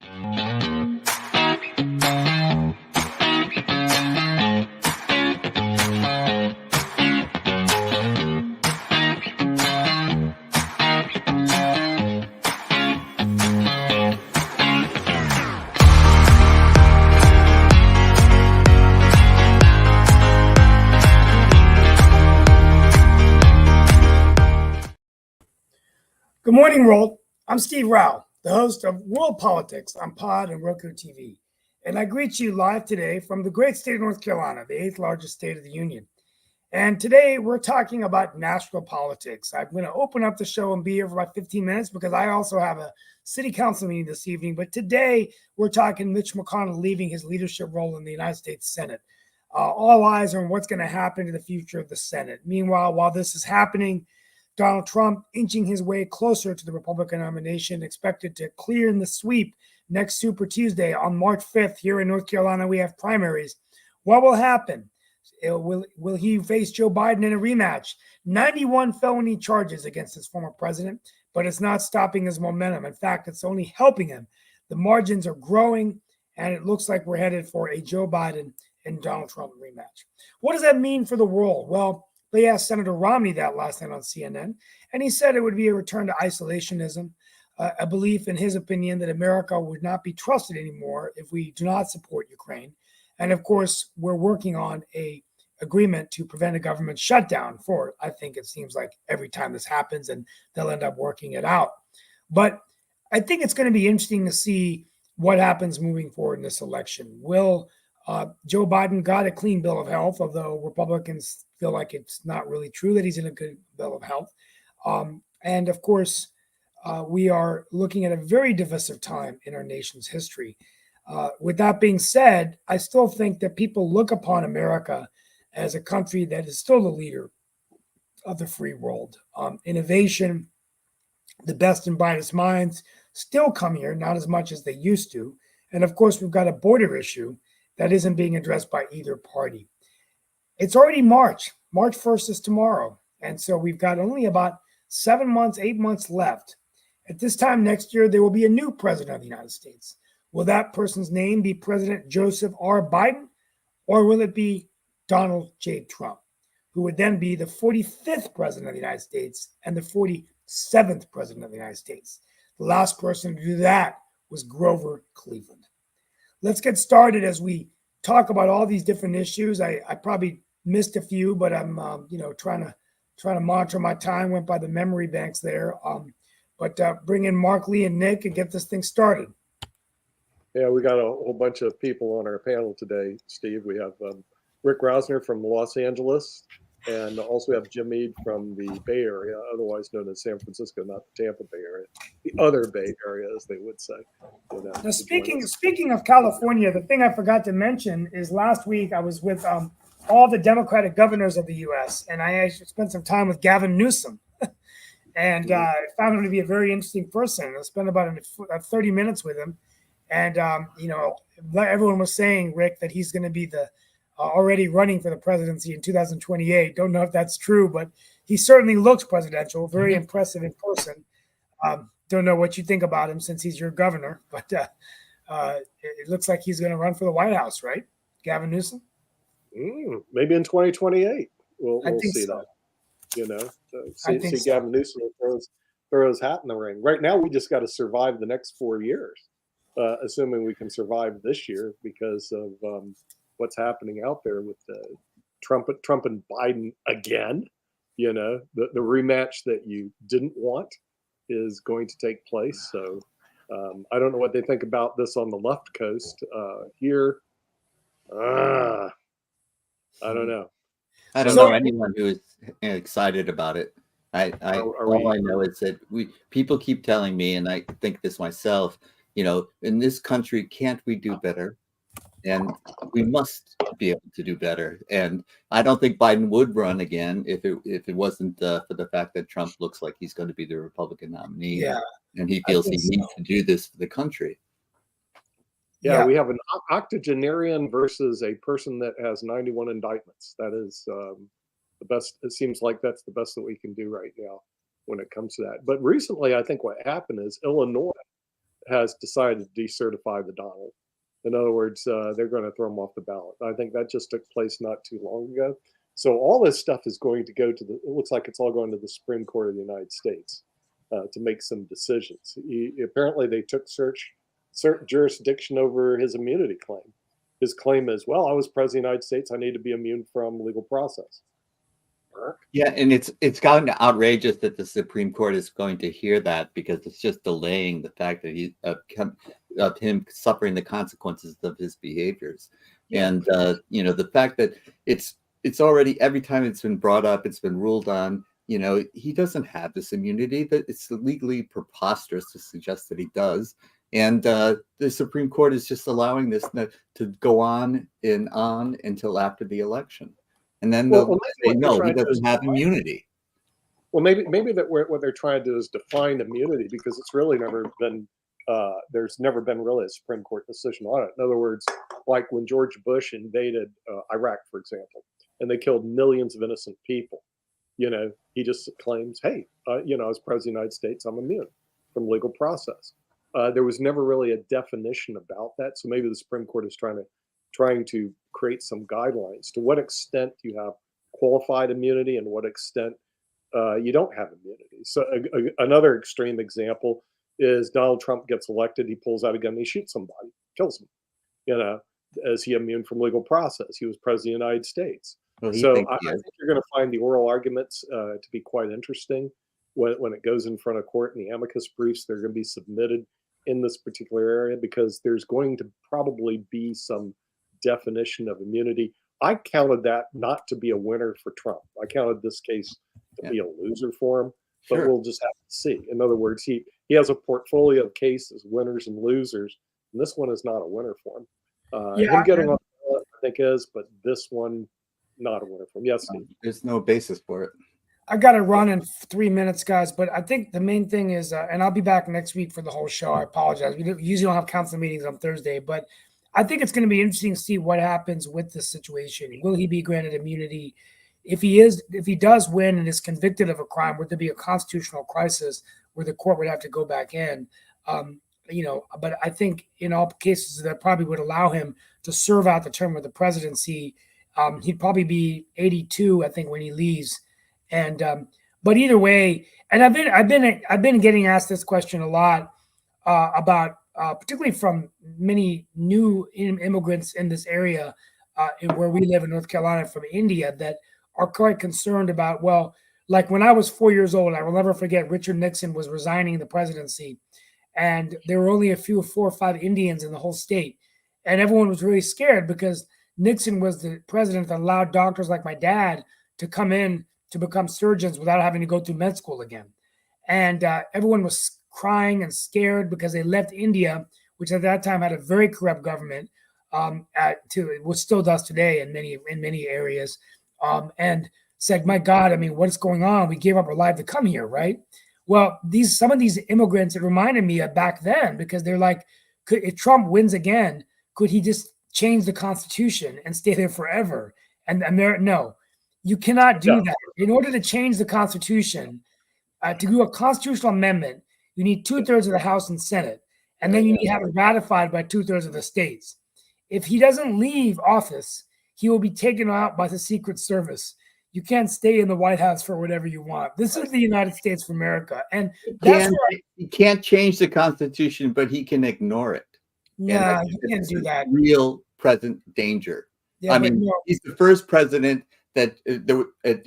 Good morning, world. I'm Steve Rao, the host of World Politics on Pod and Roku TV. And I greet you live today from the great state of North Carolina, the 8th largest state of the Union. And today we're talking about national politics. I'm going to open up the show and be here for about 15 minutes because I also have a city council meeting this evening. But today we're talking Mitch McConnell leaving his leadership role in the United States Senate. All eyes are on what's going to happen to the future of the Senate. Meanwhile, while this is happening, Donald Trump inching his way closer to the Republican nomination, expected to clear in the sweep next Super Tuesday on March 5th. Here in North Carolina, we have primaries. What will happen? Will he face Joe Biden in a rematch? 91 felony charges against his former president, but it's not stopping his momentum. In fact, it's only helping him. The margins are growing, and it looks like we're headed for a Joe Biden and Donald Trump rematch. What does that mean for the world? Well, they asked Senator Romney that last night on CNN, and he said it would be a return to isolationism, a belief in his opinion that America would not be trusted anymore if we do not support Ukraine. And of course, we're working on a agreement to prevent a government shutdown for, I think it seems like every time this happens, and they'll end up working it out. But I think it's going to be interesting to see what happens moving forward in this election. Will Joe Biden got a clean bill of health, although Republicans feel like it's not really true that he's in a good bill of health. And of course, we are looking at a very divisive time in our nation's history. With that being said, I still think that people look upon America as a country that is still the leader of the free world. Innovation, the best and brightest minds still come here, not as much as they used to. And of course, we've got a border issue that isn't being addressed by either party. It's already March. March 1st is tomorrow. And so we've got only about 7 months, 8 months left. At this time next year, there will be a new president of the United States. Will that person's name be President Joseph R. Biden, or will it be Donald J. Trump, who would then be the 45th president of the United States and the 47th president of the United States? The last person to do that was Grover Cleveland. Let's get started as we talk about all these different issues. I probably missed a few, but I'm trying to monitor my time. Went by the memory banks there. But bring in Mark Lee and Nick and get this thing started. Yeah, we got a whole bunch of people on our panel today, Steve. We have Rick Rausner from Los Angeles, and also we have Jim Mead from the Bay Area, otherwise known as San Francisco, not the Tampa Bay Area, the other Bay Area, as they would say. Now, speaking of California, the thing I forgot to mention is last week I was with all the Democratic governors of the U.S., and I actually spent some time with Gavin Newsom, and I found him to be a very interesting person. I spent about 30 minutes with him, and everyone was saying, Rick, that he's going to be the already running for the presidency in 2028. Don't know if that's true, but he certainly looks presidential, very impressive in person. Don't know what you think about him since he's your governor, but it looks like he's going to run for the White House, right? Gavin Newsom? Maybe in 2028. We'll see so. that. See Gavin Newsom throw his hat in the ring. Right now, we just got to survive the next 4 years, assuming we can survive this year because of what's happening out there with Trump and Biden again. The rematch that you didn't want is going to take place. So I don't know what they think about this on the left coast here. I don't know. I don't know anyone who is excited about it. All I know is that people keep telling me, and I think this myself, in this country, can't we do better? And we must be able to do better. And I don't think Biden would run again if it wasn't for the fact that Trump looks like he's going to be the Republican nominee. Yeah. And he feels he needs to do this for the country. Yeah, we have an octogenarian versus a person that has 91 indictments. That is the best. It seems like that's the best that we can do right now when it comes to that. But recently, I think what happened is Illinois has decided to decertify the Donald. In other words, they're going to throw him off the ballot. I think that just took place not too long ago. So all this stuff is going to go to it looks like it's all going to the Supreme Court of the United States to make some decisions. Apparently they took certain jurisdiction over his immunity claim. His claim is, well, I was president of the United States. I need to be immune from legal process. Yeah, and it's gotten outrageous that the Supreme Court is going to hear that, because it's just delaying the fact that of him suffering the consequences of his behaviors. And the fact that it's already, every time it's been brought up, it's been ruled on. He doesn't have this immunity. That it's legally preposterous to suggest that he does. And the Supreme Court is just allowing this to go on until after the election. And then they'll say, no, he doesn't have immunity. Well, maybe that what they're trying to do is define immunity, because it's really never been, there's never been really a Supreme Court decision on it. In other words, like when George Bush invaded Iraq, for example, and they killed millions of innocent people, he just claims, hey, as president of the United States, I'm immune from legal process. There was never really a definition about that. So maybe the Supreme Court is trying to create some guidelines to what extent you have qualified immunity and what extent you don't have immunity. So another extreme example is Donald Trump gets elected, he pulls out a gun, he shoots somebody, kills him. Is he immune from legal process? He was president of the United States. Well, so I think you're going to find the oral arguments to be quite interesting when it goes in front of court, and the amicus briefs, they're going to be submitted in this particular area, because there's going to probably be some definition of immunity. I counted that not to be a winner for Trump. I counted this case to be a loser for him, but we'll just have to see. In other words, he has a portfolio of cases, winners and losers, and this one is not a winner for him. Him getting on the ballot, I think, is, but this one, not a winner for him. Yes, Steve. There's no basis for it. I got to run in 3 minutes, guys, but I think the main thing is, and I'll be back next week for the whole show. I apologize. We usually don't have council meetings on Thursday, but I think it's going to be interesting to see what happens with this situation. Will he be granted immunity? If he does win and is convicted of a crime, would there be a constitutional crisis where the court would have to go back in? But I think in all cases that probably would allow him to serve out the term of the presidency. He'd probably be 82, I think, when he leaves. And but either way, and I've been getting asked this question a lot about particularly from many new immigrants in this area where we live in North Carolina, from India, that are quite concerned about, well, like when I was 4 years old, I will never forget, Richard Nixon was resigning the presidency, and there were only 4 or 5 Indians in the whole state, and everyone was really scared because Nixon was the president that allowed doctors like my dad to come in to become surgeons without having to go through med school again. And everyone was crying and scared because they left India, which at that time had a very corrupt government, which still does today in many areas, and said, my God, I mean, what's going on? We gave up our life to come here, right? Well, some of these immigrants, it reminded me of back then, because they're like, if Trump wins again, could he just change the Constitution and stay there forever? And no, you cannot do that. In order to change the Constitution, to do a constitutional amendment, you need 2/3 of the House and Senate, and then you need to have it ratified by 2/3 of the states. If he doesn't leave office, he will be taken out by the Secret Service. You can't stay in the White House for whatever you want. This is the United States of America, and he can't change the Constitution, but he can ignore it. Yeah, he can't do that. Real present danger. Yeah, I mean, he's the first president that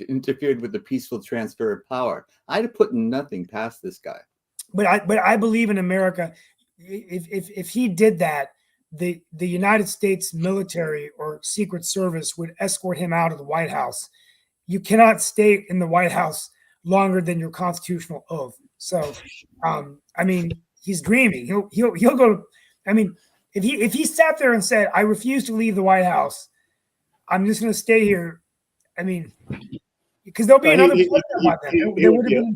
interfered with the peaceful transfer of power. I'd have put nothing past this guy. But I believe in America. If he did that, the United States military or Secret Service would escort him out of the White House. You cannot stay in the White House longer than your constitutional oath. So, I mean, he's dreaming. He'll go. I mean, if he sat there and said, "I refuse to leave the White House. I'm just going to stay here." I mean, because there'll be another president about that. There would have been.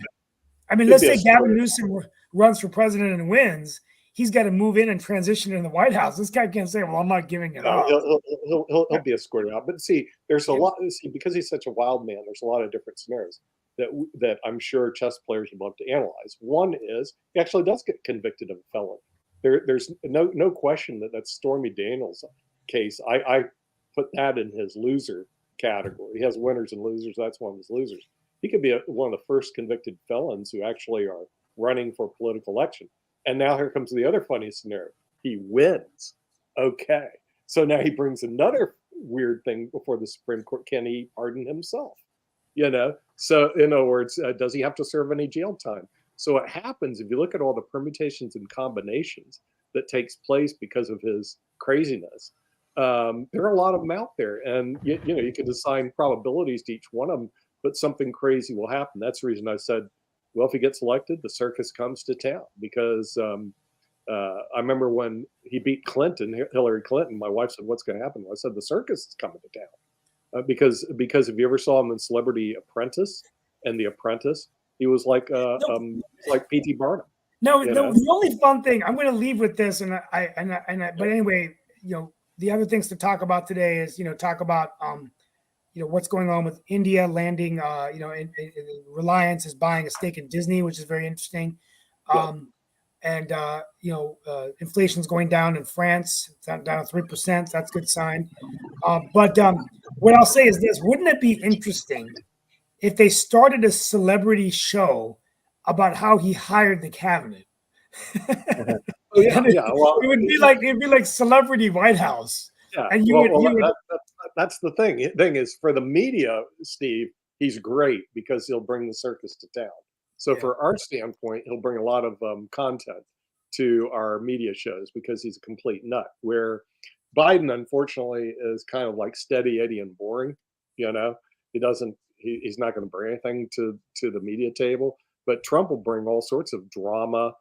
I mean, let's say Gavin Newsom runs for president and wins. He's got to move in and transition in the White House. This guy can't say, "Well, I'm not giving it up." He'll be escorted out. But see, there's a lot. See, because he's such a wild man, there's a lot of different scenarios that I'm sure chess players would love to analyze. One is he actually does get convicted of a felony. there's no question that Stormy Daniels case, I put that in his loser category. He has winners and losers. That's one of his losers. He could be one of the first convicted felons who actually are running for a political election. And now here comes the other funny scenario. He wins. Okay. So now he brings another weird thing before the Supreme Court. Can he pardon himself? So in other words, does he have to serve any jail time? So what happens, if you look at all the permutations and combinations that takes place because of his craziness, there are a lot of them out there. And, you can assign probabilities to each one of them, but something crazy will happen. That's the reason I said, well, if he gets elected, the circus comes to town. Because I remember when he beat Hillary Clinton, my wife said, what's going to happen? I said, the circus is coming to town. Because if you ever saw him in Celebrity Apprentice and The Apprentice, he was like P.T. Barnum. No, the only fun thing I'm going to leave with this, but anyway, the other things to talk about today is talk about what's going on with India landing. Reliance is buying a stake in Disney, which is very interesting. Inflation's going down in France. It's down to 3%. That's a good sign. But what I'll say is this: wouldn't it be interesting if they started a celebrity show about how he hired the cabinet? Well, it'd be like Celebrity White House. Yeah, that's the thing. Thing is, for the media, Steve, he's great because he'll bring the circus to town. So for our standpoint, he'll bring a lot of content to our media shows because he's a complete nut. Where Biden, unfortunately, is kind of like steady Eddie and boring. He doesn't. He's not going to bring anything to the media table. But Trump will bring all sorts of drama.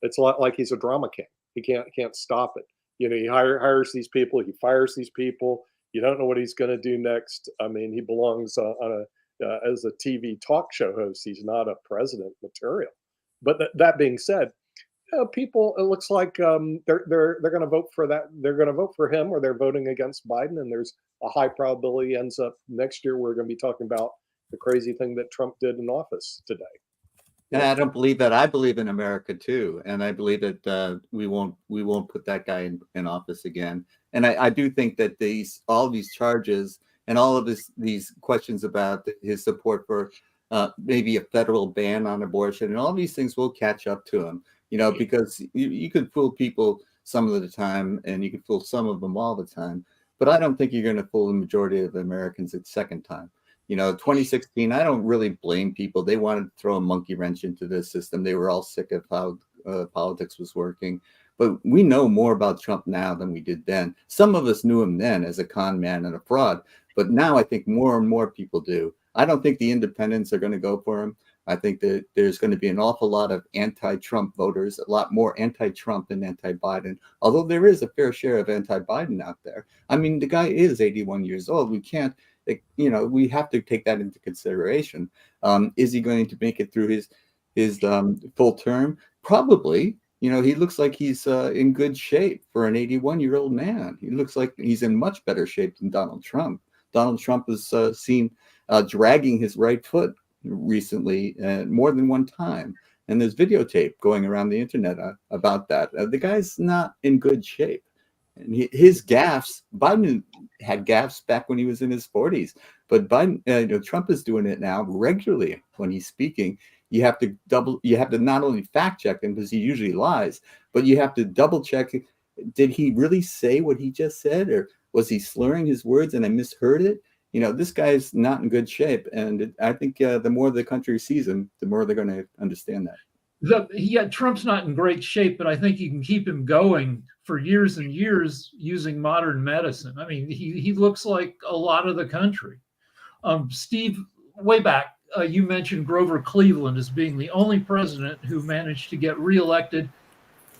It's a lot like he's a drama king. He can't stop it. He hires these people. He fires these people. You don't know what he's going to do next. I mean, he belongs as a TV talk show host. He's not a president material. But that being said, people, it looks like they're going to vote for that. They're going to vote for him, or they're voting against Biden. And there's a high probability ends up next year. We're going to be talking about the crazy thing that Trump did in office today. And I don't believe that. I believe in America too, and I believe that we won't put that guy in office again. And I do think that all these charges and all of these questions about his support for maybe a federal ban on abortion and all these things will catch up to him. Because you can fool people some of the time, and you can fool some of them all the time. But I don't think you're going to fool the majority of Americans a second time. 2016, I don't really blame people. They wanted to throw a monkey wrench into the system. They were all sick of how politics was working. But we know more about Trump now than we did then. Some of us knew him then as a con man and a fraud. But now I think more and more people do. I don't think the independents are going to go for him. I think that there's going to be an awful lot of anti-Trump voters, a lot more anti-Trump than anti-Biden, although there is a fair share of anti-Biden out there. I mean, the guy is 81 years old. We can't, we have to take that into consideration. Is he going to make it through his full term? Probably. He looks like he's in good shape for an 81-year-old man. He looks like he's in much better shape than Donald Trump. Donald Trump is seen dragging his right foot recently more than one time. And there's videotape going around the internet about that. The guy's not in good shape. And his gaffes, Biden had gaffes back when he was in his 40s. But Biden, Trump is doing it now regularly when he's speaking. You have to not only fact check him because he usually lies, but you have to double check. Did he really say what he just said? Or was he slurring his words and I misheard it? This guy's not in good shape. And I think the more the country sees him, the more they're going to understand that. Trump's not in great shape, but I think you can keep him going for years and years using modern medicine. I mean, he looks like a lot of the country. Steve, way back, you mentioned Grover Cleveland as being the only president who managed to get reelected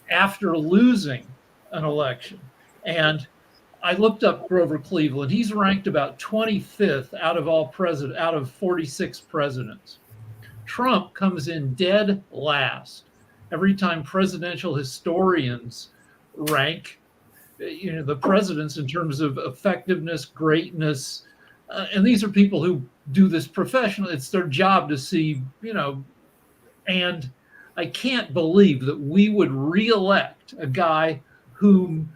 after losing an election. And I looked up Grover Cleveland. He's ranked about 25th out of 46 presidents. Trump comes in dead last. Every time presidential historians rank, the presidents in terms of effectiveness, greatness, and these are people who do this professionally. It's their job to see, and I can't believe that we would reelect a guy whom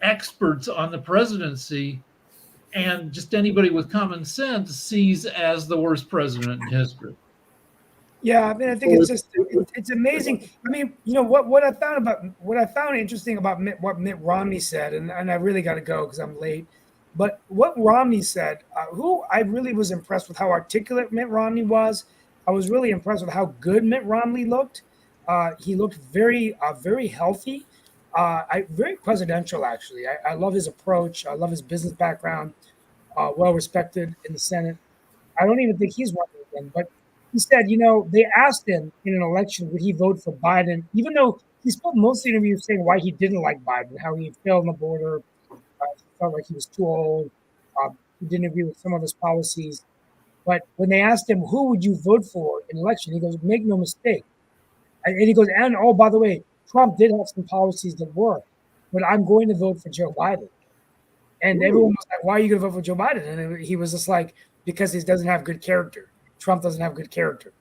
experts on the presidency and just anybody with common sense sees as the worst president in history. Yeah, I mean, I think it's amazing. I mean, what I found interesting about what Mitt Romney said, and I really got to go because I'm late. But what Romney said, who I really was impressed with how articulate Mitt Romney was. I was really impressed with how good Mitt Romney looked. He looked very healthy, very presidential actually. I love his approach. I love his business background. Well respected in the Senate. I don't even think he's running again, but he said, they asked him in an election, would he vote for Biden, even though he spent most of the interview saying why he didn't like Biden, how he failed on the border, he felt like he was too old, he didn't agree with some of his policies. But when they asked him, who would you vote for in an election, he goes, make no mistake. And he goes, and oh, by the way, Trump did have some policies that work, but I'm going to vote for Joe Biden. And everyone was like, why are you going to vote for Joe Biden? And he was just like, because he doesn't have good character. Trump doesn't have good character.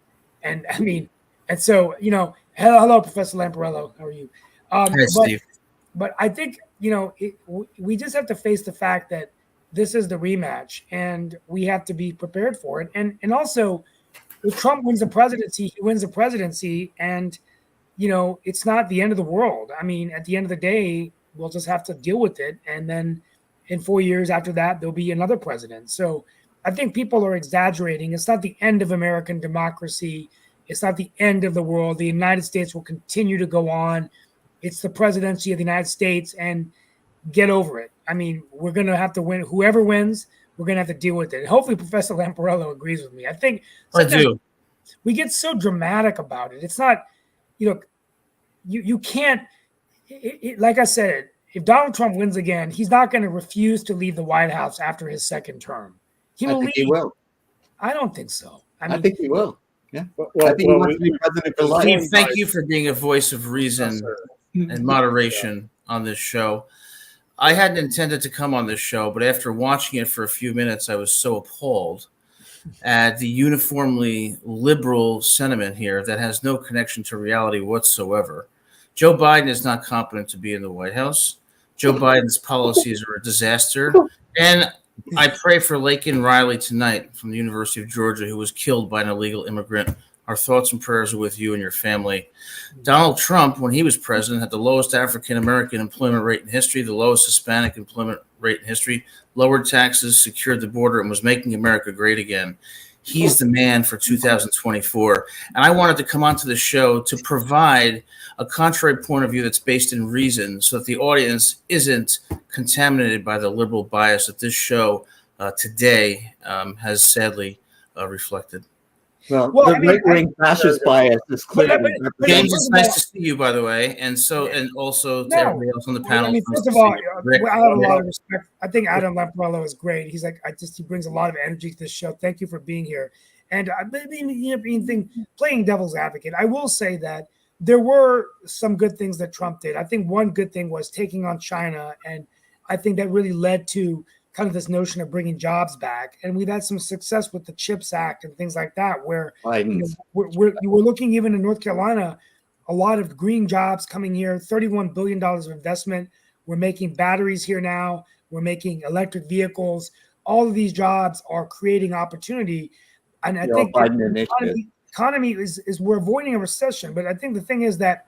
And I mean, and so, hello, Professor Lamparello. How are you? Hi, Steve. But I think, we just have to face the fact that this is the rematch and we have to be prepared for it. And also, if Trump wins the presidency, he wins the presidency. And, it's not the end of the world. I mean, at the end of the day, we'll just have to deal with it. And then in 4 years after that, there'll be another president. So I think people are exaggerating. It's not the end of American democracy. It's not the end of the world. The United States will continue to go on. It's the presidency of the United States, and get over it. I mean, we're going to have to win. Whoever wins, we're going to have to deal with it. And hopefully Professor Lamparello agrees with me. I think I do. We get so dramatic about it. It's not, you can't, like I said, if Donald Trump wins again, he's not going to refuse to leave the White House after his second term. He will. I don't think so. I think he will. Yeah. I think he wants to be president for life. Steve, thank you for being a voice of reason and moderation on this show. I hadn't intended to come on this show, but after watching it for a few minutes, I was so appalled at the uniformly liberal sentiment here that has no connection to reality whatsoever. Joe Biden is not competent to be in the White House. Joe Biden's policies are a disaster. And I pray for Laken Riley tonight from the University of Georgia, who was killed by an illegal immigrant. Our thoughts and prayers are with you and your family. Donald Trump, when he was president, had the lowest African-American employment rate in history, the lowest Hispanic employment rate in history, lowered taxes, secured the border, and was making America great again. He's the man for 2024. And I wanted to come onto the show to provide a contrary point of view that's based in reason so that the audience isn't contaminated by the liberal bias that this show today has sadly reflected. Well, the right-wing fascist bias is clear. James, it's nice to see you, by the way, and also to everybody else on the panel. I mean, first of all, I have a lot of respect. I think Adam Lamparello is great. He's like, he brings a lot of energy to this show. Thank you for being here. And playing devil's advocate, I will say that there were some good things that Trump did. I think one good thing was taking on China, and I think that really led to kind of this notion of bringing jobs back. And we've had some success with the CHIPS Act and things like that, where we're looking even in North Carolina, a lot of green jobs coming here, $31 billion of investment. We're making batteries here now. We're making electric vehicles. All of these jobs are creating opportunity. And I think the economy is we're avoiding a recession. But I think the thing is that,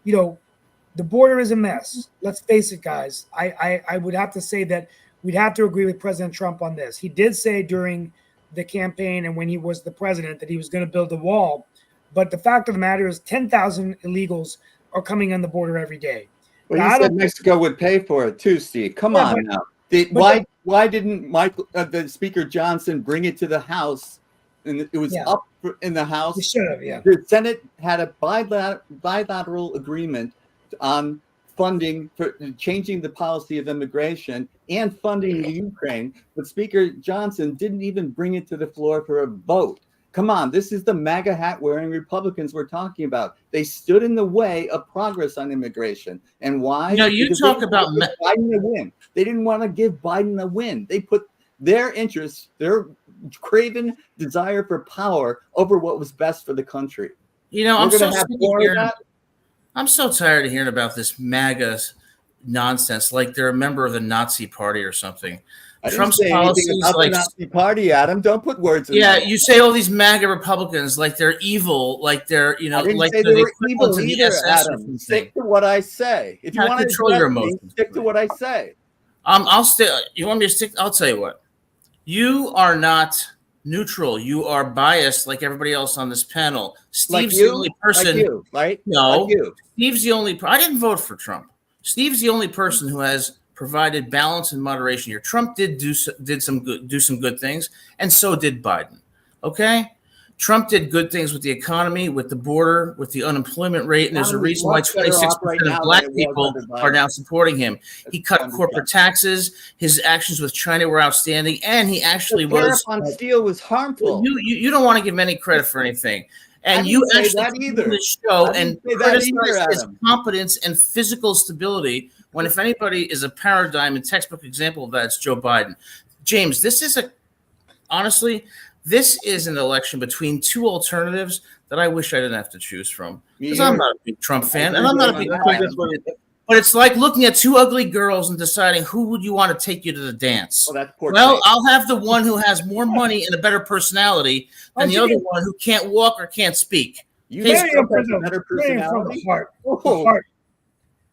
the border is a mess. Let's face it, guys. I would have to say that we'd have to agree with President Trump on this. He did say during the campaign and when he was the president that he was going to build a wall. But the fact of the matter is 10,000 illegals are coming on the border every day. Well, you said Mexico would pay for it too, Steve. Come on now. Why didn't the Speaker Johnson bring it to the House? And it was up in the House. He should have, yeah. The Senate had a bilateral agreement on funding for changing the policy of immigration and funding the Ukraine, but Speaker Johnson didn't even bring it to the floor for a vote. Come on, this is the MAGA hat wearing Republicans we're talking about. They stood in the way of progress on immigration. And why? You talk about Biden a win. They didn't want to give Biden a win. They put their interests, their craven desire for power over what was best for the country. You know, We're gonna have more of that. I'm so tired of hearing about this MAGA nonsense, like they're a member of the Nazi Party or something. I didn't Trump's say anything policies, about like the Nazi Party, Adam. Don't put words in yeah, my mouth. you say all these MAGA Republicans like they're evil, like they're I didn't like say they're they the were equivalent evil to the either, SS or Adam. something. Stick to what I say. If you How to want to control your address me, emotions, stick to what I say. I'll stay. You want me to stick? I'll tell you what. You are not neutral. You are biased, like everybody else on this panel. Steve's the only person. Like you, right? No, like you. Steve's the only. I didn't vote for Trump. Steve's the only person who has provided balance and moderation here. Trump did do some good things, and so did Biden. Okay, Trump did good things with the economy, with the border, with the unemployment rate, and there's a reason why 26% of black people are now supporting him. He cut corporate taxes. His actions with China were outstanding, and he actually was. On steel was harmful. You don't want to give him any credit for anything. And you actually either. the show and criticize his competence and physical stability. When if anybody is a paradigm and textbook example of that, it's Joe Biden. James, this is an election between two alternatives that I wish I didn't have to choose from. Because I'm not a big Trump fan, and I'm not a big Biden fan. But it's like looking at two ugly girls and deciding who would you want to take you to the dance. Well, I'll have the one who has more money and a better personality than the other one who can't walk or can't speak. You have a better personality. Heart.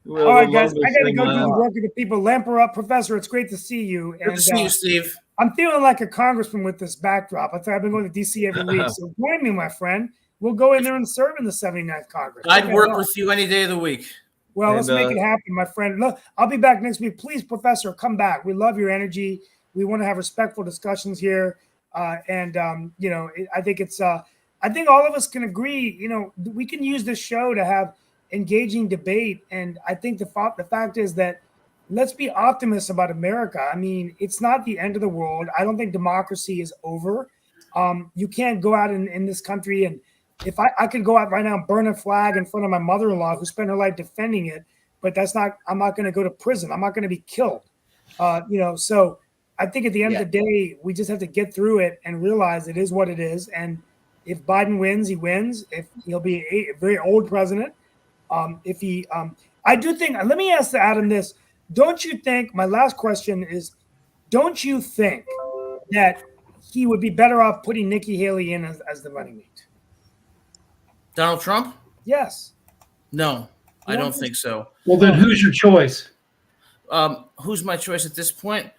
Well, all right, guys, I got to go do the work of the people. Lamper up, Professor. It's great to see you. Good to see you, Steve. I'm feeling like a congressman with this backdrop. I've been going to D.C. every week, so join me, my friend. We'll go in there and serve in the 79th Congress. I'd work with you any day of the week. Well, let's make it happen, my friend. Look, I'll be back next week. Please, Professor, come back. We love your energy. We want to have respectful discussions here. I think it's I think all of us can agree, we can use this show to have engaging debate. And I think the fact is that let's be optimists about America. I mean, it's not the end of the world. I don't think democracy is over. You can't go out in this country and if I could go out right now and burn a flag in front of my mother-in-law who spent her life defending it, but I'm not going to go to prison. I'm not going to be killed. So I think at the end of the day, we just have to get through it and realize it is what it is. And if Biden wins, he wins. If he'll be a very old president. I do think, let me ask Adam this. Don't you think, my last question is, don't you think that he would be better off putting Nikki Haley in as the running mate? Donald Trump? Yes. No, I don't think so. Well, then who's your choice? Who's my choice at this point?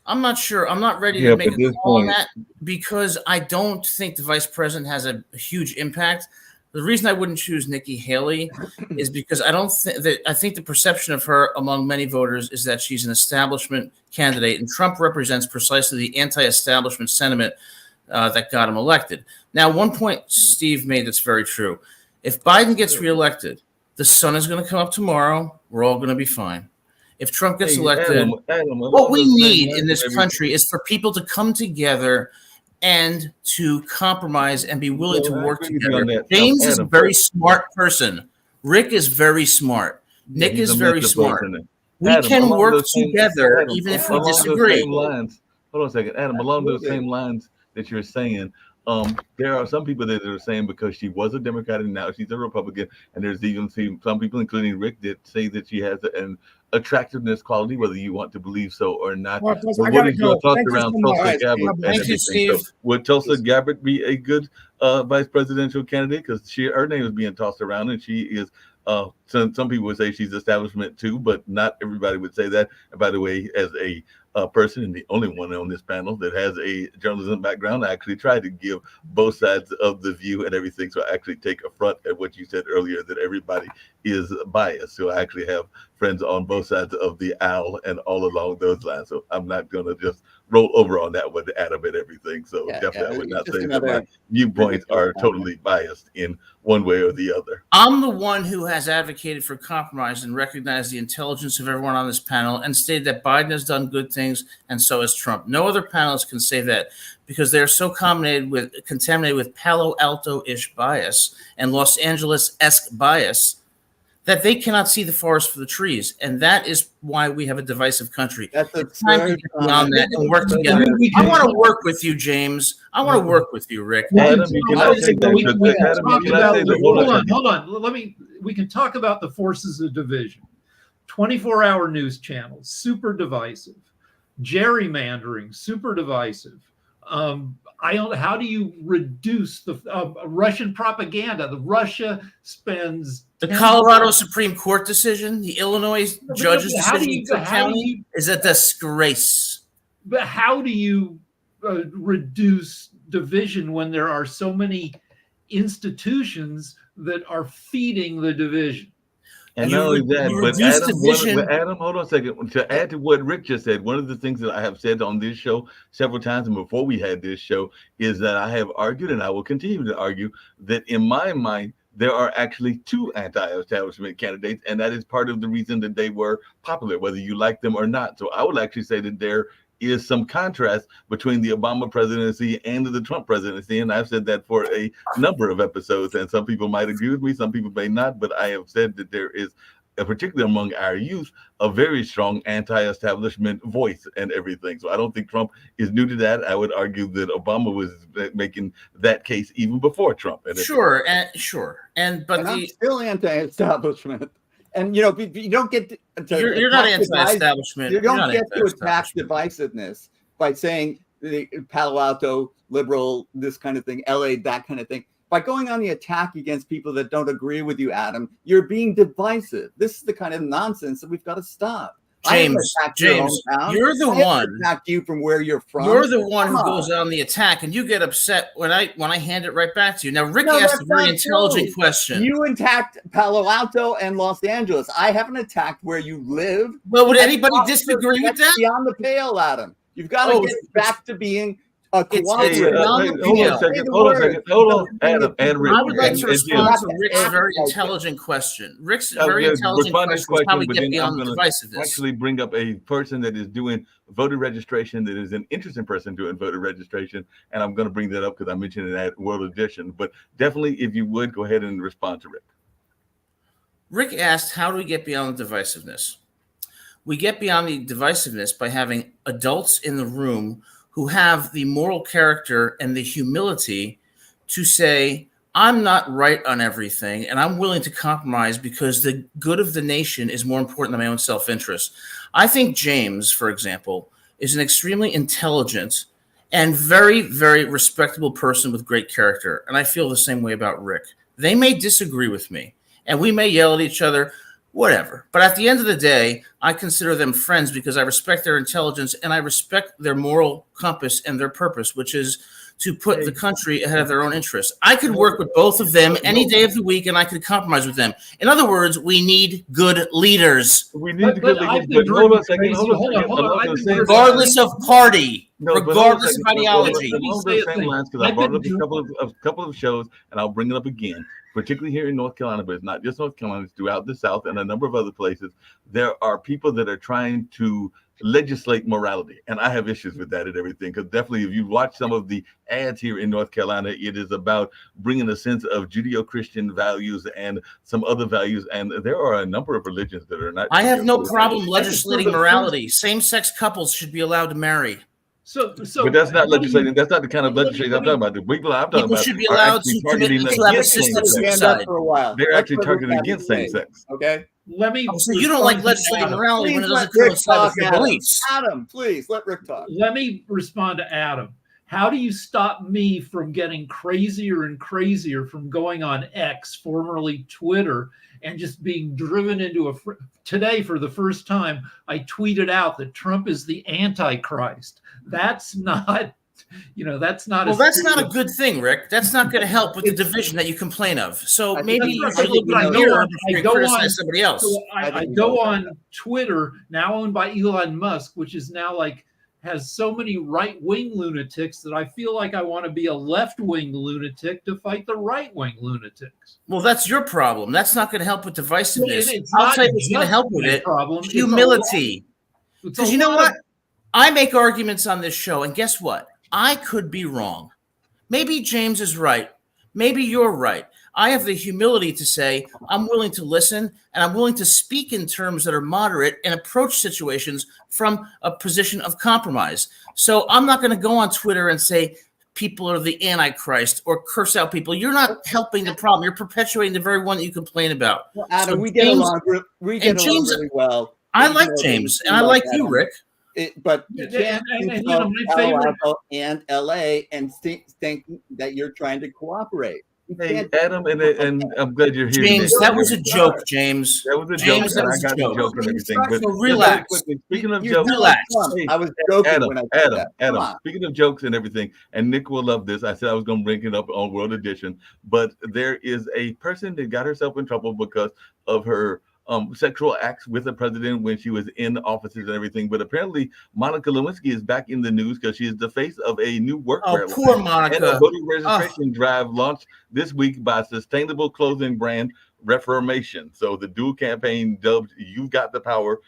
I'm not sure. I'm not ready to make a call on that because I don't think the vice president has a huge impact. The reason I wouldn't choose Nikki Haley is because I think the perception of her among many voters is that she's an establishment candidate, and Trump represents precisely the anti-establishment sentiment that got him elected. Now, one point Steve made that's very true. If Biden gets reelected, the sun is going to come up tomorrow. We're all going to be fine. If Trump gets elected, what we need in this country is for people to come together and to compromise and be willing to work together. James is a very smart person. Rick is very smart. Nick is very smart. We can work together even if we disagree. Hold on a second. Adam, along those same lines that you're saying, there are some people that are saying because she was a Democrat and now she's a Republican, and there's even some people, including Rick, that say that she has an attractiveness quality, whether you want to believe so or not. Well, what is your thoughts around Tulsi Gabbard? Thank you, Steve. So would Tulsi Gabbard be a good vice presidential candidate? Because her name is being tossed around, and she is. Some people would say she's establishment too, but not everybody would say that. And by the way, as a person and the only one on this panel that has a journalism background, I actually tried to give both sides of the view and everything. So I actually take affront at what you said earlier, that everybody is biased. So I actually have friends on both sides of the aisle and all along those lines. So I'm not going to just roll over on that with Adam and everything. So definitely I would not say that my viewpoints are totally biased in one way or the other. I'm the one who has advocated for compromise and recognized the intelligence of everyone on this panel and stated that Biden has done good things and so has Trump. No other panelists can say that because they're so contaminated with Palo Alto-ish bias and Los Angeles-esque bias that they cannot see the forest for the trees, and that is why we have a divisive country. That's a It's time to get beyond that and work together. I want to work with you, James. I want to work with you, Rick. Adam, you cannot say that. Hold on. We can talk about the forces of division. 24-hour news channels, super divisive. Gerrymandering, super divisive. How do you reduce the Russian propaganda? Russia spends the Colorado Supreme Court decision, the Illinois judge's decision in Cook County is a disgrace. But how do you reduce division when there are so many institutions that are feeding the division? And not only that, but Adam, hold on a second. To add to what Rick just said, one of the things that I have said on this show several times and before we had this show is that I have argued, and I will continue to argue, that in my mind, there are actually two anti-establishment candidates, and that is part of the reason that they were popular, whether you like them or not. So I would actually say that there is some contrast between the Obama presidency and the Trump presidency. And I've said that for a number of episodes, and some people might agree with me, some people may not, but I have said that there is, particularly among our youth, a very strong anti-establishment voice and everything. So I don't think Trump is new to that. I would argue that Obama was making that case even before Trump. Sure. But I'm still anti-establishment. And you don't get to you're not anti-establishment. You don't get to attack divisiveness by saying the Palo Alto liberal, this kind of thing, LA, that kind of thing. By going on the attack against people that don't agree with you, Adam, you're being divisive. This is the kind of nonsense that we've got to stop. James, you're the one. Attack you from where you're from. You're the one who goes on the attack, and you get upset when I hand it right back to you. Now, Rick asked a very intelligent question. You attacked Palo Alto and Los Angeles. I haven't attacked where you live. Well, would anybody disagree with that? Beyond the pale, Adam. You've got to get back to being a cooperative. Hold on, Adam and Rick. I would like to respond to Rick's very intelligent question. Rick's very intelligent question is how we get beyond the divisiveness. Actually bring up a person that is doing voter registration, that is an interesting person doing voter registration, and I'm going to bring that up because I mentioned it at World Edition. But definitely, if you would, go ahead and respond to Rick. Rick asked, how do we get beyond the divisiveness? We get beyond the divisiveness by having adults in the room who have the moral character and the humility to say, I'm not right on everything, and I'm willing to compromise because the good of the nation is more important than my own self-interest. I think James, for example, is an extremely intelligent and very, very respectable person with great character, and I feel the same way about Rick. They may disagree with me, and we may yell at each other, whatever. But at the end of the day, I consider them friends because I respect their intelligence and I respect their moral compass and their purpose, which is to put the country ahead of their own interests. I could work with both of them any day of the week and I could compromise with them. In other words, we need good leaders. We need good leaders. But hold on a second. Regardless of party, regardless of ideology. Along those same lines, because I brought it up a couple of shows and I'll bring it up again. Particularly here in North Carolina, but it's not just North Carolina, it's throughout the South and a number of other places. There are people that are trying to legislate morality. And I have issues with that and everything, because definitely if you watch some of the ads here in North Carolina, it is about bringing a sense of Judeo-Christian values and some other values. And there are a number of religions that are not. I have no problem legislating morality. Same-sex couples should be allowed to marry. But that's not legislating. That's not the kind of legislation I'm talking about. The people I'm talking about should be allowed to commit to have assisted suicide. They're actually targeting against same-sex. Okay. So you don't like legislating morality when it doesn't coincide with your beliefs. Adam, please let Rick talk. Let me respond to Adam. How do you stop me from getting crazier and crazier from going on X, formerly Twitter, and just being driven into today for the first time, I tweeted out that Trump is the Antichrist. That's not, that's not. Well, that's not a good thing, Rick. That's not going to help with the division that you complain of. So maybe you should look in the mirror before you criticize somebody else. So I go on Twitter, now owned by Elon Musk, which is now has so many right-wing lunatics that I feel like I want to be a left-wing lunatic to fight the right-wing lunatics. Well, that's your problem. That's not going to help with divisiveness. I'll tell you what's going to help with it. Humility. Because you know what? I make arguments on this show, and guess what? I could be wrong. Maybe James is right. Maybe you're right. I have the humility to say I'm willing to listen and I'm willing to speak in terms that are moderate and approach situations from a position of compromise. So I'm not going to go on Twitter and say people are the Antichrist or curse out people. You're not helping the problem. You're perpetuating the very one that you complain about. Well, Adam, So we get along really well. I like James, and I like you, Rick. But Yeah, you can't and both my favorite- Palo Alto and LA and think that you're trying to cooperate. Hey, Adam, and I'm glad you're here. James, that was a joke, James. That was a James, joke, that and I was a got the joke. joke and everything. But So relax. Speaking of You jokes, relax. hey, I was joking Adam, when I said that. Come Adam. on. Speaking of jokes and everything, and Nick will love this. I said I was going to bring it up on World Edition, but there is a person that got herself in trouble because of her sexual acts with the president when she was in offices and everything. But apparently, Monica Lewinsky is back in the news because she is the face of a new workwear line. Poor Monica. And a voter registration drive launched this week by sustainable clothing brand Reformation. So the dual campaign dubbed "You've Got the Power"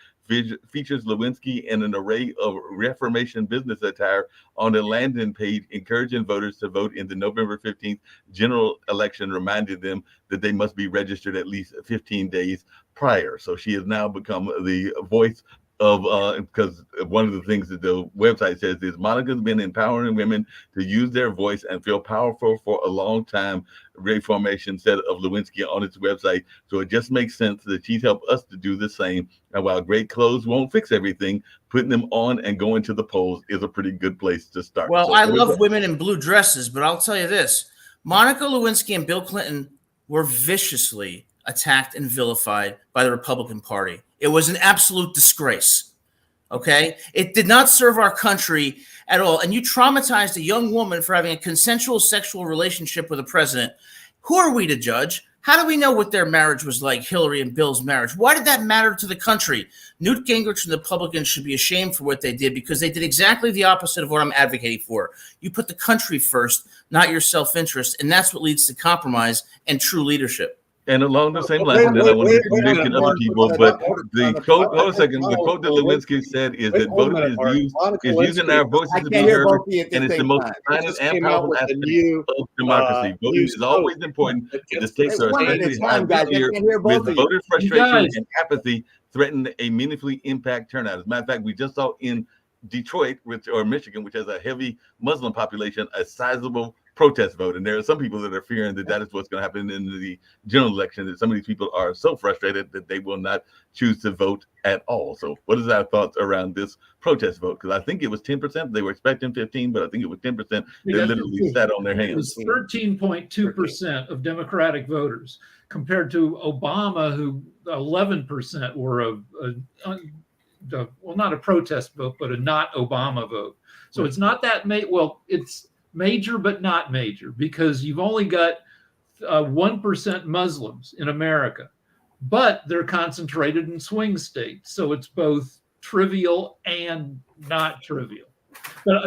features Lewinsky in an array of Reformation business attire on a landing page, encouraging voters to vote in the November 15th general election, reminding them that they must be registered at least 15 days prior. So she has now become the voice of, because one of the things that the website says is Monica's been empowering women to use their voice and feel powerful for a long time. Reformation said of Lewinsky on its website. So it just makes sense that she's helped us to do the same. And while great clothes won't fix everything, putting them on and going to the polls is a pretty good place to start. Well, so I love women in blue dresses, but I'll tell you this. Monica Lewinsky and Bill Clinton were viciously attacked and vilified by the Republican Party. It was an absolute disgrace. Okay? It did not serve our country at all. And you traumatized a young woman for having a consensual sexual relationship with a president. Who are we to judge? How do we know what their marriage was like, Hillary and Bill's marriage? Why did that matter to the country? Newt Gingrich and the Republicans should be ashamed for what they did because they did exactly the opposite of what I'm advocating for. You put the country first, not your self-interest, and that's what leads to compromise and true leadership. And along the same lines, and then I want to get Nick and other people, but the quote, hold a second, the quote that Lewinsky said is that voting is using our voices to be heard, and it's the most silent and powerful aspect of democracy. Voting is always important, and the stakes are especially high this year with voter frustration and apathy threaten a meaningfully impact turnout. As a matter of fact, we just saw in Detroit, or Michigan, which has a heavy Muslim population, a sizable protest vote. And there are some people that are fearing that that is what's going to happen in the general election, that some of these people are so frustrated that they will not choose to vote at all. So what is our thoughts around this protest vote? Because I think it was 10%. They were expecting 15, but I think it was 10%. They literally sat on their hands. It was 13.2% of Democratic voters compared to Obama, who 11% were well, not a protest vote, but a not Obama vote. So it's not that it's major, but not major, because you've only got 1% Muslims in America, but they're concentrated in swing states. So it's both trivial and not trivial. But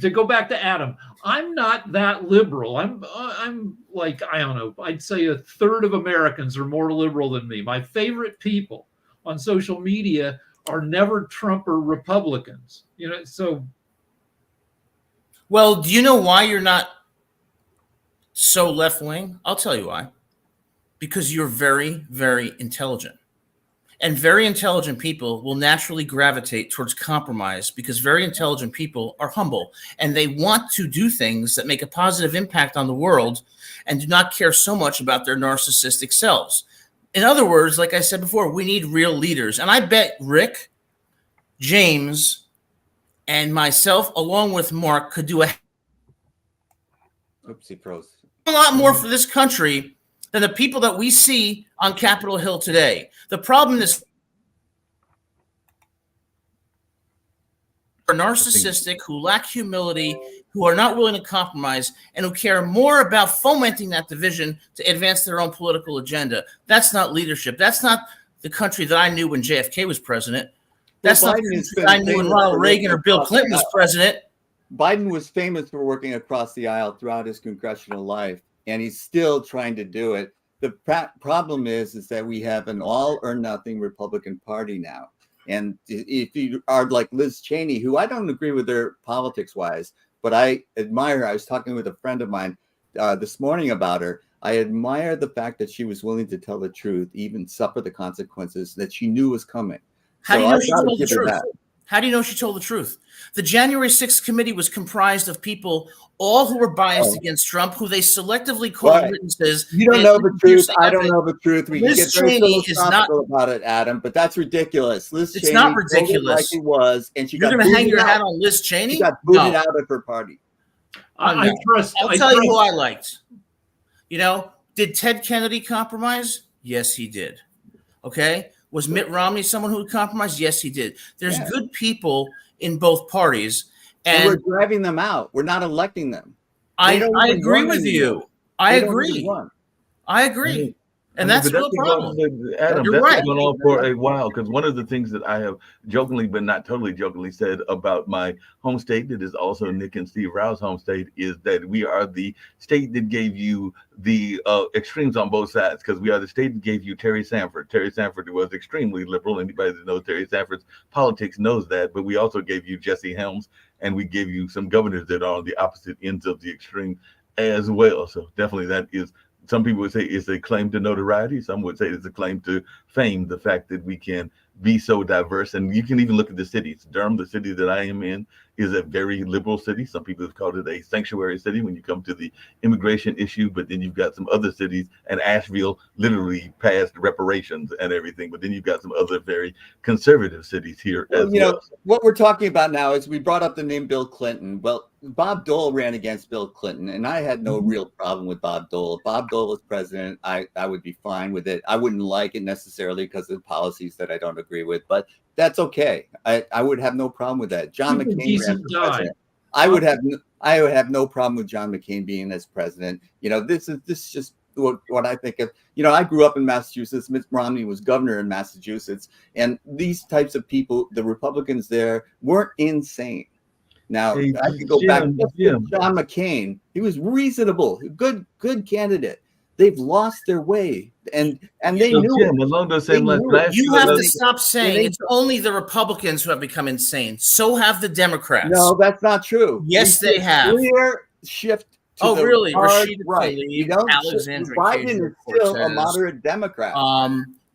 to go back to Adam, I'm not that liberal. I'm like, I don't know, I'd say a third of Americans are more liberal than me. My favorite people on social media are never Trump or Republicans, so. Well, do you know why you're not so left-wing? I'll tell you why. Because you're very, very intelligent. And very intelligent people will naturally gravitate towards compromise because very intelligent people are humble and they want to do things that make a positive impact on the world and do not care so much about their narcissistic selves. In other words, like I said before, we need real leaders. And I bet Rick, James, and myself, along with Mark, could do a lot more for this country than the people that we see on Capitol Hill today. The problem is are narcissistic, who lack humility, who are not willing to compromise, and who care more about fomenting that division to advance their own political agenda. That's not leadership. That's not the country that I knew when JFK was president. That's not the country that I knew when Ronald Reagan or Bill Clinton was president. Biden was famous for working across the aisle throughout his congressional life, and he's still trying to do it. The problem is that we have an all or nothing Republican Party now. And if you are like Liz Cheney, who I don't agree with her politics wise, but I admire her. I was talking with a friend of mine this morning about her. I admire the fact that she was willing to tell the truth, even suffer the consequences that she knew was coming. How do you know she gotta told the give her truth? that. How do you know she told the truth? The January 6th committee was comprised of people, all who were biased against Trump, who they selectively called Right. witnesses. You don't know the truth. I don't know the truth. We can Liz get very Cheney is not- philosophical about it, Adam, but that's ridiculous. Liz It's Cheney not told it ridiculous. like it was, and she You're got going to hang booted your out. hat on Liz Cheney? She got booted No. out of her party. I trust. I'll tell you who I liked. You know, did Ted Kennedy compromise? Yes, he did. Okay. Was Mitt Romney someone who would compromise? Yes, he did. There's good people in both parties. And we're And driving them out. We're not electing them. I don't even agree run with anymore. you. I They don't even agree. run. I agree. And that's but the been problem. going- Adam, You're that's right. been going on for a while, because one of the things that I have jokingly, but not totally jokingly, said about my home state, that is also Nick and Steve Rao's home state, is that we are the state that gave you the extremes on both sides, because we are the state that gave you Terry Sanford. Terry Sanford was extremely liberal. Anybody that knows Terry Sanford's politics knows that. But we also gave you Jesse Helms, and we gave you some governors that are on the opposite ends of the extreme as well. So definitely that is. Some people would say it's a claim to notoriety. Some would say it's a claim to fame, the fact that we can be so diverse. And you can even look at the cities. Durham, the city that I am in, is a very liberal city. Some people have called it a sanctuary city when you come to the immigration issue. But then you've got some other cities, and Asheville literally passed reparations and everything. But then you've got some other very conservative cities here as well. What we're talking about now is we brought up the name Bill Clinton. Well, Bob Dole ran against Bill Clinton, and I had no real problem with Bob Dole. If Bob Dole was president, I would be fine with it. I wouldn't like it necessarily because of policies that I don't agree with, but that's okay. I would have no problem with that. John Keep a McCain ran decent for guy. president. I would have no problem with John McCain being as president. You know, this is just what I think of. You know, I grew up in Massachusetts. Mitt Romney was governor in Massachusetts, and these types of people, the Republicans there, weren't insane. Now, Hey, I could go back to Jim. John McCain. He was reasonable, good candidate. They've lost their way, and they So, knew Jim, it. along those same They lines, knew last it. You year, have to last- stop saying they- it's only the Republicans who have become insane. So have the Democrats. No, that's not true. Yes, We they see a have. clear shift. To Oh, the really? hard Rashida right. Tlaib, You don't. Alexandra Biden is still a Ocasio-Cortez. moderate Democrat.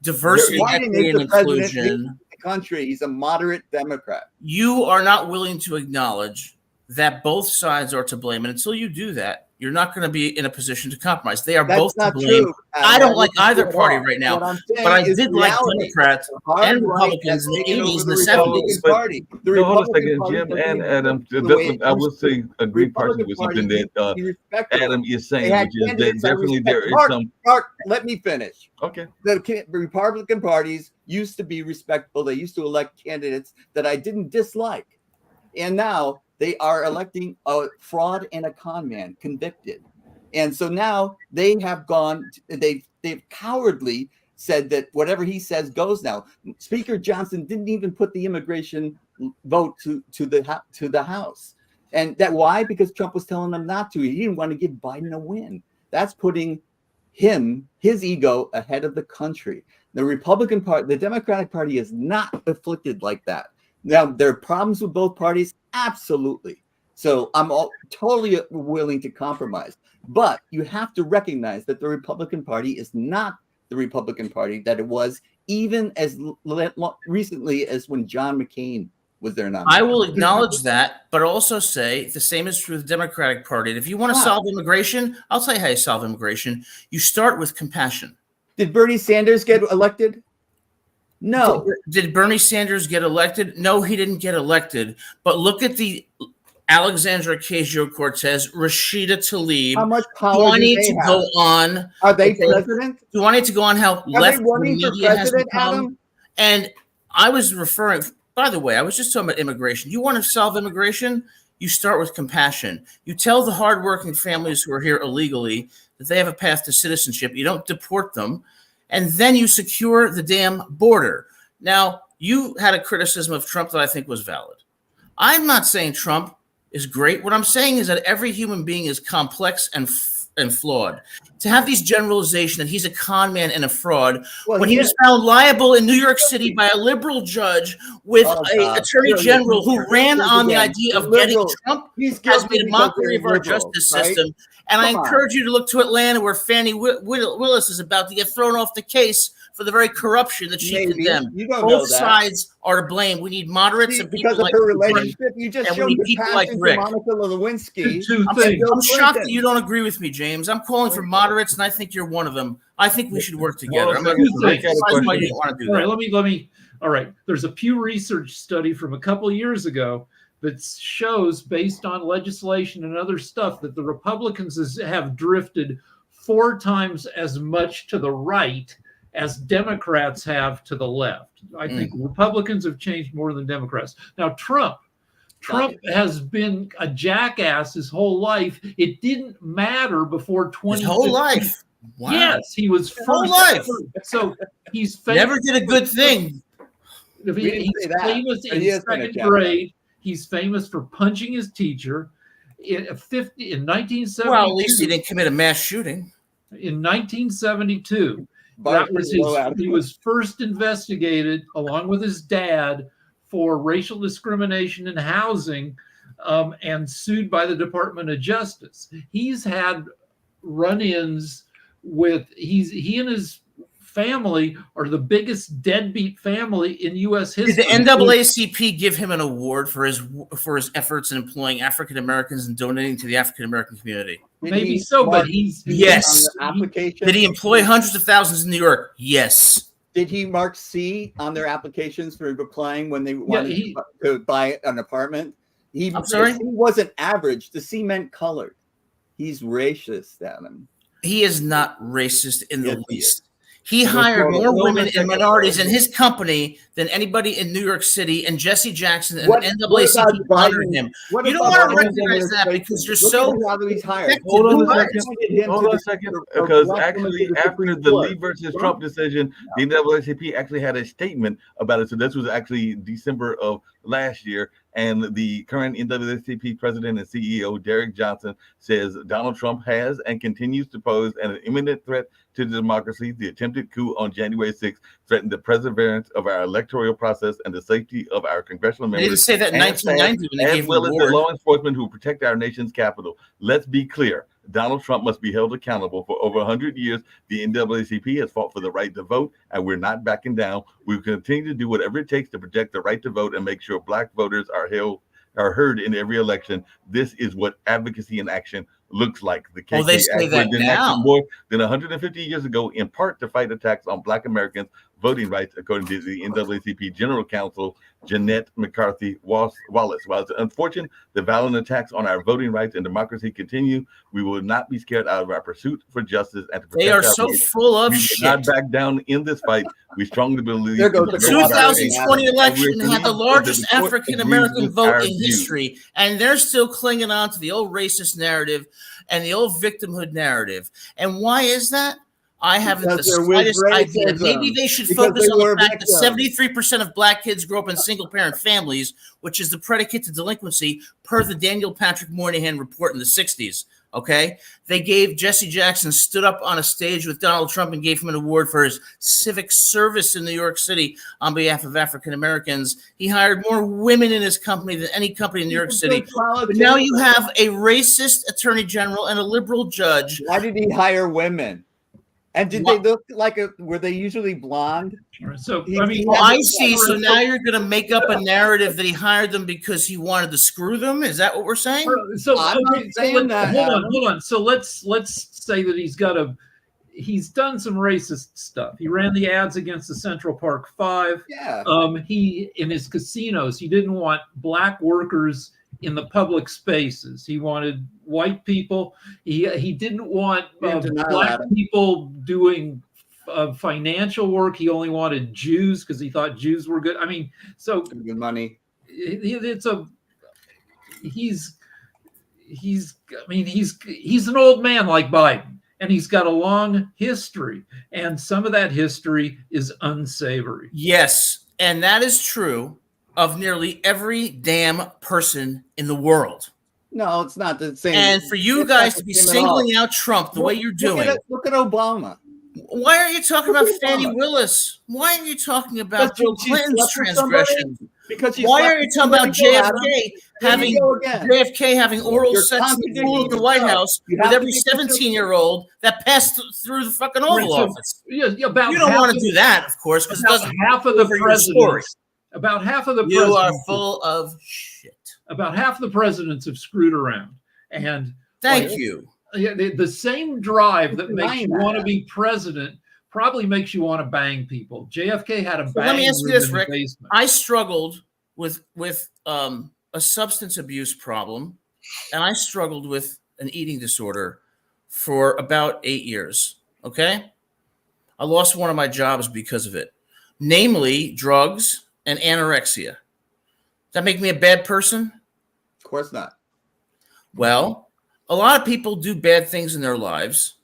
Diversity, Biden equity, is and the president inclusion. of the country. He's a moderate Democrat. You are not willing to acknowledge that both sides are to blame. And until you do that, you're not going to be in a position to compromise. They are That's both to not blame. true. I don't like wouldn't either say it party all. right now, What I'm saying but I is did like reality. Democrats Hard and right Republicans has in the taken 80s over and the the 70s. Republican But- Party. The No, hold on a Republican second, Party Jim doesn't and even Adam. look the way it I will used to. say agree partially with something that Party, be respectable. Adam is They saying, had which is that candidates I definitely respect. there is Mark, some. Mark, let me finish. Okay. The Republican parties used to be respectable. They used to elect candidates that I didn't dislike. And now they are electing a fraud and a con man convicted. And so now they have gone, they've cowardly said that whatever he says goes now. Speaker Johnson didn't even put the immigration vote to the House. And that why? Because Trump was telling them not to. He didn't want to give Biden a win. That's putting his ego ahead of the country. The Republican Party, the Democratic Party is not afflicted like that. Now, there are problems with both parties, absolutely. So I'm totally willing to compromise. But you have to recognize that the Republican Party is not the Republican Party that it was even as recently as when John McCain was their nominee. I will acknowledge that, but also say the same is true of the Democratic Party. And if you want to solve immigration, I'll tell you how you solve immigration. You start with compassion. Did Bernie Sanders get elected? No. Did Bernie Sanders get elected? No, he didn't get elected. But look at the Alexandra Ocasio-Cortez, Rashida Tlaib. How much Do power I do need they to have? go on? Are they Okay. president? Do I need to go on how Are left they running for media has president, become? Adam? And I was referring, by the way, I was just talking about immigration. You want to solve immigration? You start with compassion. You tell the hardworking families who are here illegally that they have a path to citizenship. You don't deport them. And then you secure the damn border. Now, you had a criticism of Trump that I think was valid. I'm not saying Trump is great. What I'm saying is that every human being is complex and and flawed. To have these generalizations that he's a con man and a fraud, Well, when he was found liable in New York City by a liberal judge with an attorney general who ran on the idea of getting Trump, has made a mockery of our justice system. And I encourage you to look to Atlanta, where Fannie Willis is about to get thrown off the case for the very corruption that she condemned. You don't Both know that. sides are to blame. We need moderates and people because of like her relationship. You just and showed we need your people passion like Rick. for Monica Lewinsky. I'm shocked that you don't agree with me, James. I'm calling for moderates, and I think you're one of them. I think we should work together. I'm not why you didn't want to do that. Let me. All right. There's a Pew Research study from a couple of years ago that shows, based on legislation and other stuff, that the Republicans have drifted 4 times as much to the right as Democrats have to the left. I think Republicans have changed more than Democrats. Now, Trump has been a jackass his whole life. It didn't matter before 20. His whole life. Wow. Yes, he was his whole life. So he's never did a good thing. He's famous in second grade. He's famous for punching his teacher. In 1972. Well, at least he didn't commit a mass shooting. In 1972. He was first investigated along with his dad for racial discrimination in housing, and sued by the Department of Justice. He's had run-ins with he and his family are the biggest deadbeat family in U.S. history. Did the NAACP give him an award for his efforts in employing African Americans and donating to the African American community? Maybe so, but yes. Application. Did he employ hundreds of thousands in New York? Yes. Did he mark C on their applications for applying when they wanted to buy an apartment? I'm sorry? He wasn't average. The C meant colored. He's racist, Adam. He is not racist in the least. He hired more women and minorities in his company than anybody in New York City, and Jesse Jackson and NAACP honored him. You don't want to recognize that because you're so. Hold on a second, because actually, after the Lee versus Trump decision, the NAACP actually had a statement about it. So this was actually December of last year, and the current NAACP president and CEO Derek Johnson says Donald Trump has and continues to pose an imminent threat to democracy. The attempted coup on January 6th threatened the perseverance of our electoral process and the safety of our congressional members. They didn't say that in 1990 when they gave as well as the law enforcement who protect our nation's capital. Let's be clear. Donald Trump must be held accountable. For over 100 years, the NAACP has fought for the right to vote, and we're not backing down. We will continue to do whatever it takes to protect the right to vote and make sure Black voters are heard in every election. This is what advocacy in action looks like. The KKK they say that now. More than 150 years ago, in part to fight attacks on Black Americans' voting rights, according to the NAACP General Counsel Jeanette McCarthy Wallace. While it's unfortunate the violent attacks on our voting rights and democracy continue, we will not be scared out of our pursuit for justice and to protect They are our so rights. full of We shit. will not back down in this fight. We strongly believe There goes The the 2020 election We're had the believing largest that the court African agrees American with vote our in view. history, and they're still clinging on to the old racist narrative and the old victimhood narrative. And why is that? I haven't Because the they're with slightest idea. racism. Maybe they should Because focus they on the were fact victims. that 73% of Black kids grow up in single-parent families, which is the predicate to delinquency per the Daniel Patrick Moynihan report in the 60s. Okay, they gave Jesse Jackson stood up on a stage with Donald Trump and gave him an award for his civic service in New York City on behalf of African Americans. He hired more women in his company than any company in New York City. But now you have a racist attorney general and a liberal judge. Why did he hire women? And did they look like were they usually blonde? So I see. So now you're going to make up a narrative that he hired them because he wanted to screw them. Is that what we're saying? So I'm not saying that. Hold on. So let's say that he's done some racist stuff. He ran the ads against the Central Park Five. Yeah. He in his casinos, he didn't want Black workers in the public spaces. He wanted white people. He didn't want Black people doing financial work. He only wanted Jews because he thought Jews were good. I mean, so good money. He's an old man like Biden, and he's got a long history, and some of that history is unsavory. Yes, and that is true of nearly every damn person in the world. No, it's not the same. And for you It's not guys the to be same at all. singling out Trump the way you're doing, Look at Obama. why are you talking about Look at Fannie Obama. Willis? Why are you talking about Because Bill she Clinton's slept with somebody? transgressions? Because she Why slept are you with talking about somebody, Adam? JFK having oral You're sex with contradicting people in the White yourself. House You with have to every be 17-year-old that passed through the fucking Oval Right, so- Office? Yeah, about You don't half want to of- do that, of course, because it about doesn't half of the cover your story. presidents. About half of the You are presidents. full of shit. About half the presidents have screwed around, and Thank Like- you. yeah, the same drive that makes you Denying want to that. be president probably makes you want to bang people. JFK had a So bang let me ask you room this, in the Rick. basement. I struggled with a substance abuse problem, and I struggled with an eating disorder for about 8 years. Okay, I lost one of my jobs because of it, namely drugs and anorexia. Does that make me a bad person? Of course not. Well, a lot of people do bad things in their lives,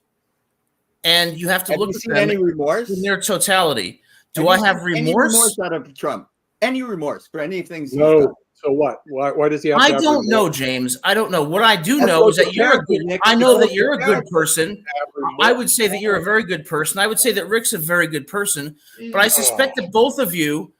and you have to Have look you at seen them any remorse? in their totality. Do Have I you have seen any remorse? out of Trump? Any remorse for any things? he's No. done? So what? Why does he have to I have don't know, remorse? James. I don't know. What I do That's know is social that you're a character, good. Nick. I know It's that you're a social good character. person. Have remorse? I would say that you're a very good person. I would say that Rick's a very good person. But I suspect that both of you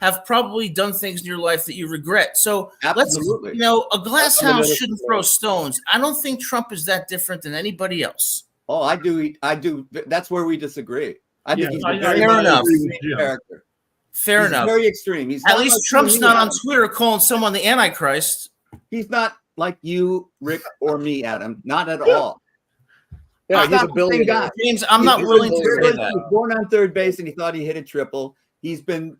have probably done things in your life that you regret. So Absolutely. let's, a glass I'm an house innocent shouldn't man. throw stones. I don't think Trump is that different than anybody else. Oh, I do. I do. That's where we disagree. I think Yeah, he's I- a very Fair enough. extreme Yeah. character. Fair He's enough. very extreme. He's At not least like Trump's you, not on Adam. Twitter calling someone the Antichrist. He's not like you, Rick, or me, Adam. Not at all. Yeah, He's he's not a the same billionaire. guy. James, I'm He's not been willing to privileged. say that. He was born on third base and he thought he hit a triple. He's been,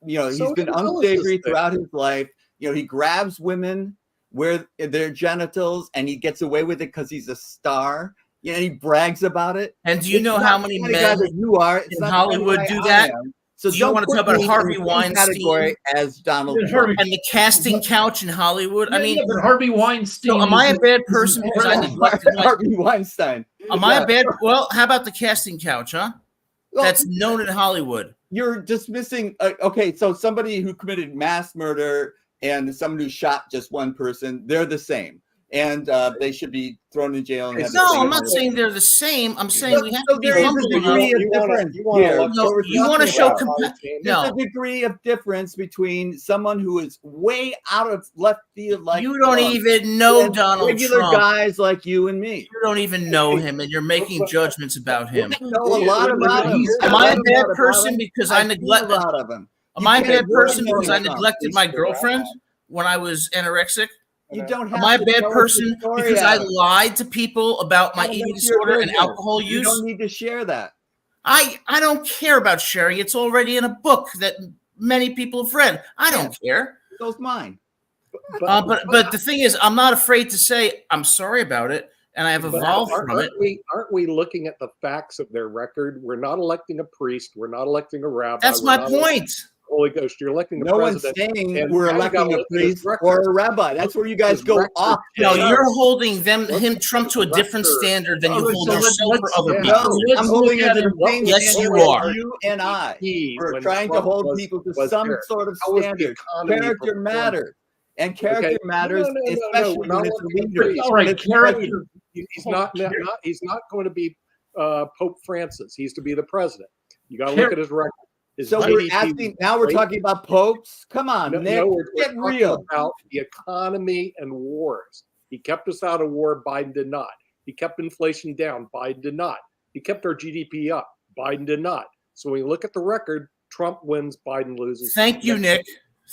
he's So been did Willis unsavory this thing. throughout his life. He grabs women where their genitals and he gets away with it because he's a star. And he brags about it. And do you It's know not how the many kind of guy men that you are. It's in not the Hollywood kind of do guy I that? am. So Do you don't wanna put talk about me Harvey in the same Weinstein? category as Donald Yeah, Trump. Harvey- and the casting couch in Hollywood? I Yeah, mean, yeah, but Harvey Weinstein. so am I a is- bad person because I neglected my? Harvey Weinstein. Am I Yeah. a bad? Well, how about the casting couch, huh? Well, That's known in Hollywood. you're dismissing. Okay, so somebody who committed mass murder and someone who shot just one person, they're the same, and they should be thrown in jail. And have the No, same I'm not amount of- saying they're the same. I'm saying we have So to be there is a humble degree enough. of difference here. No, you want to show There's no. a degree of difference between someone who is way out of left field, like You don't Trump, even know and Donald regular Trump. guys like you and me. You don't even know him, and you're making judgments about him. I know a lot about him. Am I a know bad about person him. because I I've seen neglected? a lot of him. Am I a You can't bad person really because I know Trump. neglected my girlfriend when I was anorexic? You don't have Am I a to bad tell us person the story, because I Adam. lied to people about my Adam, eating that's your disorder and business. alcohol You use? don't need to share that. I don't care about sharing. It's already in a book that many people have read. I don't care. So's mine. But the thing is, I'm not afraid to say I'm sorry about it, and I have But evolved from it. aren't we looking at the facts of their record? We're not electing a priest. We're not electing a rabbi. That's we're my not electing point. the Holy Ghost. You're electing the No one's president. saying and we're now you electing gotta a look at his priest record. or a rabbi. That's where you guys His go record. off. No, Yeah. you're holding Look him at Trump to a the different record. standard than you Oh, hold so yourself let's- or other yeah. people. No, Let's I'm look holding at it to it. the same Yes, standard you as are. You and I. We're When trying to Trump hold was- people to was some there. sort of How was the standard. economy Character performing? matters. And character Okay. matters, No, especially we're not when it's a looking at leader. priests. All right, It's character. He's not going to be Pope Francis. He's to be the president. You got to Char- look at his record. His So GDP we're asking, now we're rate- talking about popes? Come on, No, Nick, no, we're get talking real. about the economy and wars. He kept us out of war. Biden did not. He kept inflation down. Biden did not. He kept our GDP up. Biden did not. So when you look at the record, Trump wins, Biden loses. Thank you, Nick.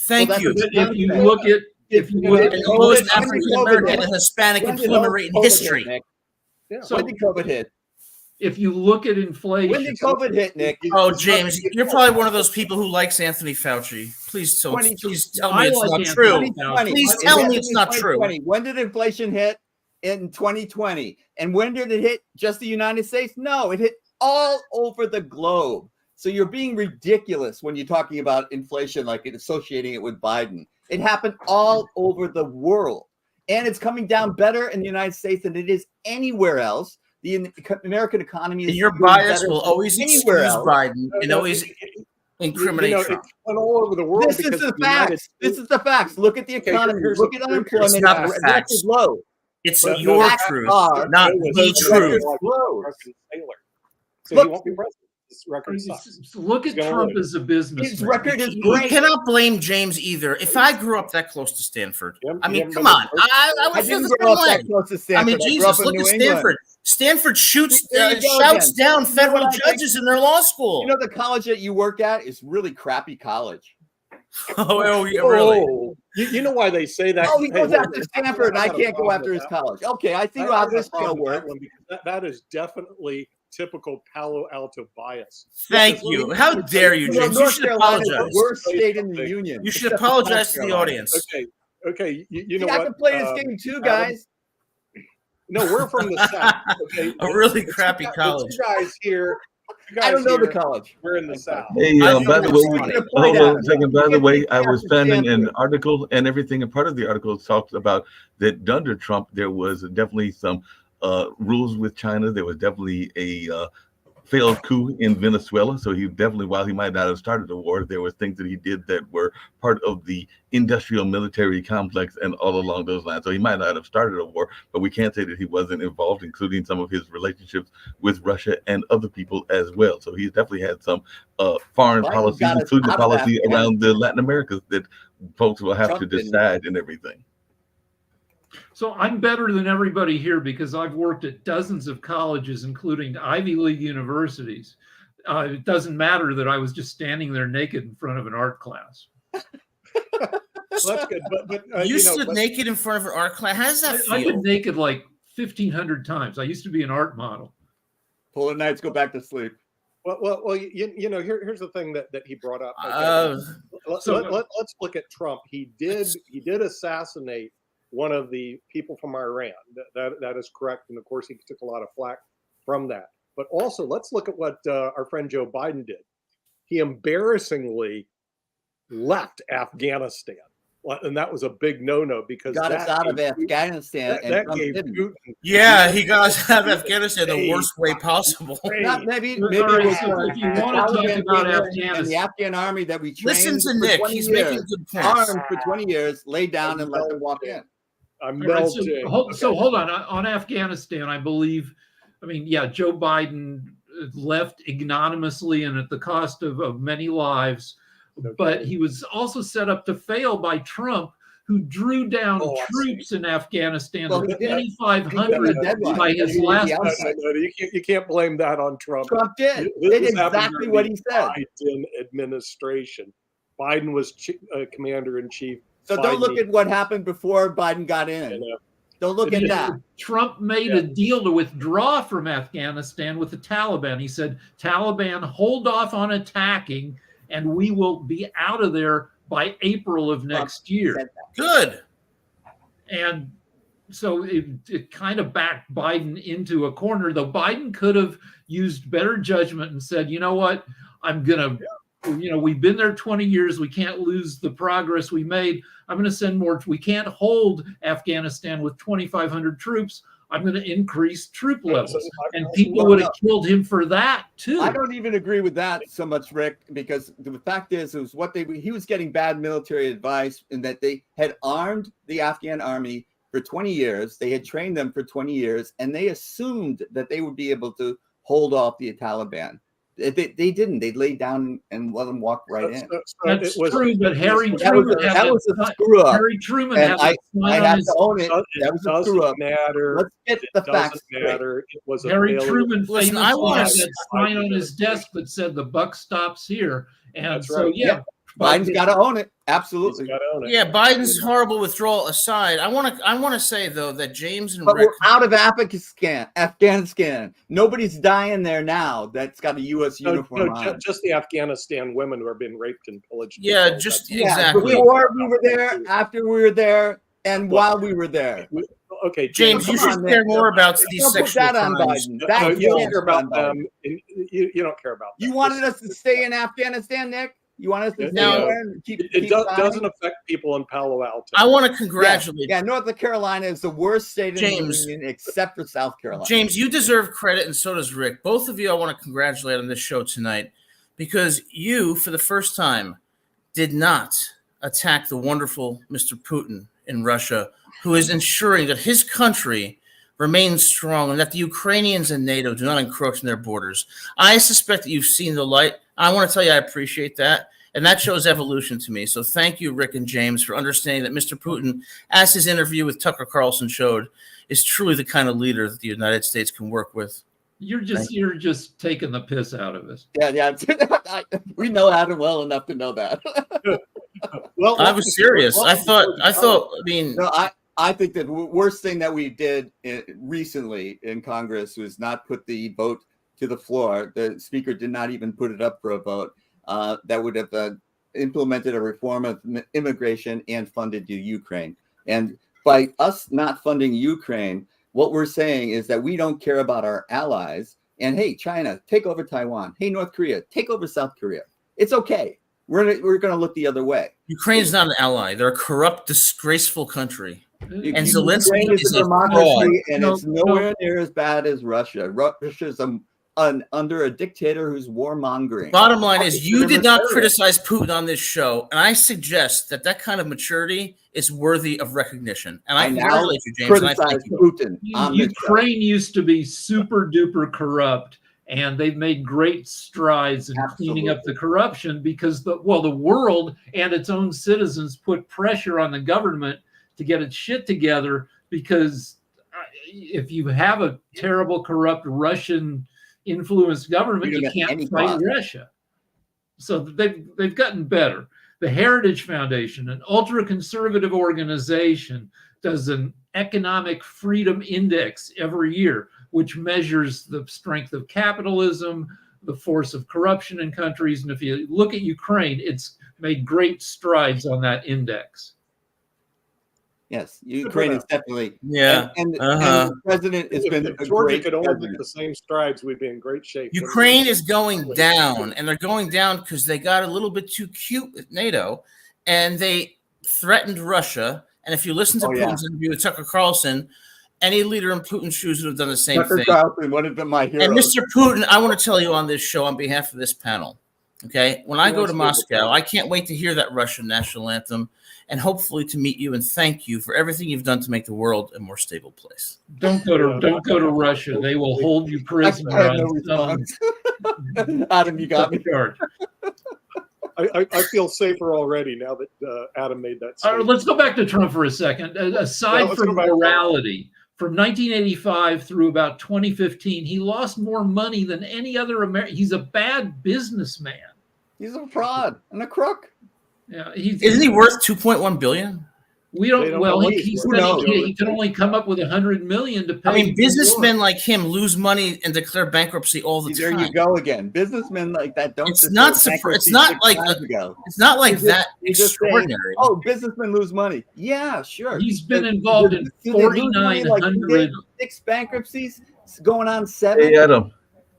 Thank Well, you. that's If you look at, if you look And at, the lowest When did African COVID American hit? and Hispanic When did employment rate in COVID history. hit, Nick? Yeah. So- When did COVID hit? if you look at inflation, When did COVID hit, Nick? Oh, James, you're probably one of those people who likes Anthony Fauci. Please tell me I it's like not Anthony true. Fauci. 2020. Please It tell hit me in it's not true. 2020. When did inflation hit? In 2020. And when did it hit just the United States? No, it hit all over the globe. So you're being ridiculous when you're talking about inflation, like associating it with Biden. It happened all over the world. And it's coming down better in the United States than it is anywhere else. The American economy is Your doing bias better will than always anywhere excuse else. Biden and always incriminate Trump. It went all over the world. This is the facts. This is the facts. Look at the economy. Look at unemployment. It's not the facts. Record low. It's But your facts truth, are- not It was the record truth. low. So Look- he won't be president. This record sucks. Look at He's gonna Trump lose. as a businessman. His record is You great. cannot blame James either. If I grew up that close to Stanford, Yeah, I mean, yeah, come but- on. I I would feel didn't the grow up same that way. close to I Stanford. mean, grew Jesus, up in look at New England. Stanford. Stanford shoots, There you go shouts again. down You know federal what I think? judges in their law school. You know, the college that you work at is really crappy college. Oh, yeah, really? Oh, you know why they say that? Oh, he goes look, after Stanford, and I got a can't go problem after with his that. college. Okay, I see I how have a this deal problem with that works. one because that is definitely typical Palo Alto bias. Thank Because you. let me- How dare you, You know, James? You North should Carolina is apologize. the worst state in the union. You should except for apologize South to the Carolina. audience. Okay. You know See, I what? can play this game too, guys. No, we're from the South. Okay, A really The two crappy guys- college. The two guys here. I don't know the here, college. We're in the South. Hey, I by think the that's way, funny. hold on a second. By the Get way, the I was Captain finding an Stanford. article and everything, and part of the article talks about that under Trump, there was definitely some rules with China. There was definitely a failed coup in Venezuela. So he definitely, while he might not have started the war, there was things that he did that were part of the industrial military complex and all along those lines. So he might not have started a war, but we can't say that he wasn't involved, including some of his relationships with Russia and other people as well. So he's definitely had some foreign Biden policies, got us including the out of policy Afghanistan. around the Latin Americas that folks will have Trump to didn't. decide and everything. So I'm better than everybody here because I've worked at dozens of colleges, including Ivy League universities. It doesn't matter that I was just standing there naked in front of an art class. Well, that's good. But You stood but- naked in front of an art class. How does that I've feel? been naked like 1,500 times. I used to be an art model. Polar nights go back to sleep. Well, you know, here's the thing that he brought up. Uh, Let's look at Trump. He did assassinate one of the people from Iran. That is correct, and of course he took a lot of flack from that. But also, let's look at what our friend Joe Biden did. He embarrassingly left Afghanistan, and that was a big no-no because Got us out of Afghanistan, and That Trump gave didn't. Putin. yeah, he got us out of Afghanistan the worst way possible. Not maybe All it right, was so if you want to talk Taliban about leader Afghanistan, and the Afghan army that we trained Listen to for Nick. 20 He's years, making good points. armed for 20 years, lay down and let them walk in. I'm all right, melting. hold on Afghanistan. I believe, Joe Biden left ignominiously and at the cost of many lives, but he was also set up to fail by Trump, who drew down troops in Afghanistan Well, to he did. 2,500 deadline. by his He was last. the outside. No, you can't blame that on Trump. Trump did. This They did is happening exactly during what the he said. Biden administration. Biden was commander in chief. So don't look at what happened before Biden got in. And, Don't look at that. Trump made a deal to withdraw from Afghanistan with the Taliban. He said, Taliban, hold off on attacking, and we will be out of there by April of next year. Good. And so it kind of backed Biden into a corner, though Biden could have used better judgment and said, you know what, I'm going to, we've been there 20 years. We can't lose the progress we made. I'm going to send more. We can't hold Afghanistan with 2,500 troops. I'm going to increase troop levels. And people would have killed him for that, too. I don't even agree with that so much, Rick, because the fact is, it was he was getting bad military advice in that they had armed the Afghan army for 20 years. They had trained them for 20 years, and they assumed that they would be able to hold off the Taliban. They didn't. They laid down and let them walk right in. That's true, but Harry Truman that was a screw up. Harry Truman And had I have on his, to own it. That was a screw up. Matter. Let's get the facts straight. Matter. It was a Harry failure. Truman Listen, I famously wanna had s- that sign on his desk that said the buck stops here. And That's so, right. yeah. Biden's got to own it. He's Absolutely. got to own it. Yeah, Biden's horrible withdrawal aside, I want to say though that James and But Rick. we're out of Afghanistan. Nobody's dying there now that's got a U.S. uniform on. Just the Afghanistan women who are being raped and pillaged. Yeah, That's- just Yeah, exactly. before we were there, after we were there, and while we were there. Okay, James, you Come should on, care Nick. more about these Don't put sexual that on crimes. Biden. No, That you don't can't care be on about Biden. them. You don't care about them. You wanted us to stay in Afghanistan, Nick? You want us to stay No. there and keep It keep doesn't fighting? affect people in Palo Alto. I want to congratulate Yeah, North Carolina is the worst state in James. the union except for South Carolina. James. You deserve credit, and so does Rick. Both of you, I want to congratulate on this show tonight because you, for the first time, did not attack the wonderful Mr. Putin in Russia, who is ensuring that his country remains strong and that the Ukrainians and NATO do not encroach on their borders. I suspect that you've seen the light. I want to tell you I appreciate that. And that shows evolution to me. So thank you, Rick and James, for understanding that Mr. Putin, as his interview with Tucker Carlson showed, is truly the kind of leader that the United States can work with. You're just taking the piss out of us. Yeah. We know Adam well enough to know that. Well, I was serious. I mean, No, I think that the worst thing that we did recently in Congress was not put the vote to the floor. The speaker did not even put it up for a vote. That would have implemented a reform of immigration and funded Ukraine. And by us not funding Ukraine, what we're saying is that we don't care about our allies. And hey, China, take over Taiwan. Hey, North Korea, take over South Korea. It's okay. We're going to look the other way. Ukraine is not an ally. They're a corrupt, disgraceful country. And Ukraine Zelensky is is a a fraud. democracy, and No, it's nowhere near as bad as Russia. Russia's under a dictator who's warmongering. Bottom line is, you did not criticize Putin on this show, and I suggest that kind of maturity is worthy of recognition. And I congratulate you, James. And I Criticize thank you. Putin on this show. Ukraine used to be super duper corrupt, and they've made great strides in cleaning up the corruption because the world and its own citizens put pressure on the government to get its shit together, because if you have a terrible, corrupt Russian influenced government, you can't fight Russia. So they've gotten better. The Heritage Foundation, an ultra-conservative organization, does an economic freedom index every year, which measures the strength of capitalism, the force of corruption in countries. And if you look at Ukraine, it's made great strides on that index. Yes, Ukraine is definitely. Yeah. And the president has been if a Georgia great could only president. make the same strides, we'd be in great shape. Ukraine is going down, and they're going down because they got a little bit too cute with NATO, and they threatened Russia. And if you listen to Putin's interview with Tucker Carlson, any leader in Putin's shoes would have done the same Tucker thing. Carlson, one of my heroes. And Mr. Putin, I want to tell you on this show on behalf of this panel, okay, when I go to Moscow, I can't wait to hear that Russian national anthem and hopefully to meet you and thank you for everything you've done to make the world a more stable place. Don't go to Russia. They will hold you prisoner on some Adam, you got me. charge. I feel safer already now that Adam made that All statement. right, let's go back to Trump for a second. Aside from morality, from 1985 through about 2015, he lost more money than any other American. He's a bad businessman. He's a fraud and a crook. Yeah, Isn't he worth $2.1 billion? They don't know what he he's said worth. he can only come up with $100 million to pay. I mean, businessmen like him lose money and declare bankruptcy all the There time. you go again. Businessmen like that don't. It's not bankruptcy it's not 6 like times ago. it's not like that You're just saying, extraordinary. oh, businessmen lose money. Yeah, sure. He's been involved in Do they lose money like he 4,900. did? 6 bankruptcies. It's going on 7. Hey, Adam.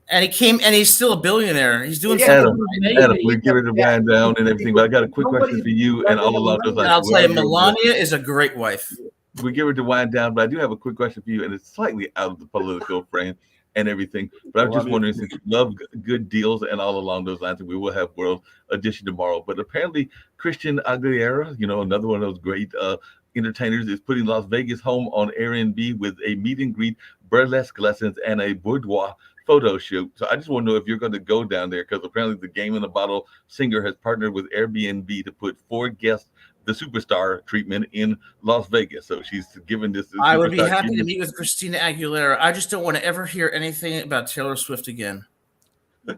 And he's still a billionaire. He's doing Yeah, something right. Adam, we give it a wind down and everything, but I got a quick question for you and all along those And lines. I'll tell you, Melania is a great wife. We give it to wind down, but I do have a quick question for you, and it's slightly out of the political frame and everything. But I'm just wondering, since you love good deals and all along those lines, and we will have World Edition tomorrow. But apparently, Christian Aguilera, another one of those great entertainers, is putting Las Vegas home on Airbnb with a meet and greet, burlesque lessons, and a boudoir photo shoot. So I just want to know if you're going to go down there, because apparently the Game in the Bottle singer has partnered with Airbnb to put 4 guests the superstar treatment in Las Vegas. So she's given this. I would be happy to meet with Christina Aguilera. I just don't want to ever hear anything about Taylor Swift again. But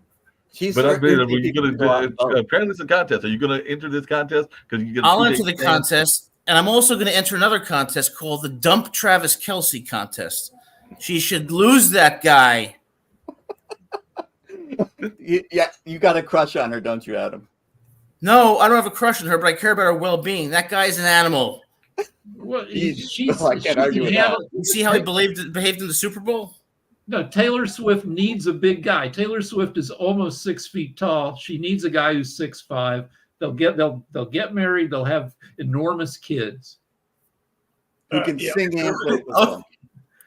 I've been, are you going to apparently it's a contest? Are you going to enter this contest? Because you get. I'll enter the contest, and I'm also going to enter another contest called the Dump Travis Kelce contest. She should lose that guy. You got a crush on her, don't you, Adam? No, I don't have a crush on her, but I care about her well-being. That guy's an animal. Well, I can't argue with that. You see how he behaved in the Super Bowl? No, Taylor Swift needs a big guy. Taylor Swift is almost 6 feet tall. She needs a guy who's 6'5". They'll get married. They'll have enormous kids. Who can sing and play the Oh. song.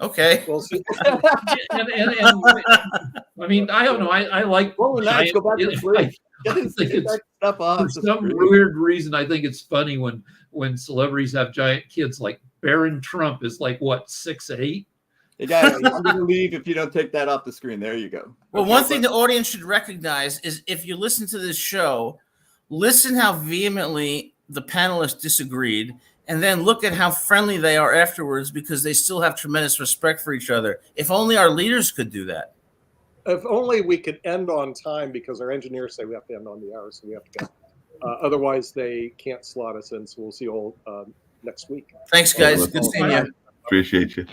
Okay. We'll see. and I mean, I don't know. I like. Well, nice. Go back to sleep. I think it's stuff off. for some weird reason. I think it's funny when celebrities have giant kids. Like Barron Trump is like what, 6'8". Hey guys, I'm going to leave if you don't take that off the screen. There you go. Well, one thing the audience should recognize is if you listen to this show, listen how vehemently the panelists disagreed, and then look at how friendly they are afterwards because they still have tremendous respect for each other. If only our leaders could do that. If only we could end on time, because our engineers say we have to end on the hour, so we have to go. Otherwise, they can't slot us in, so we'll see you all next week. Thanks, guys. Good seeing you. Appreciate you.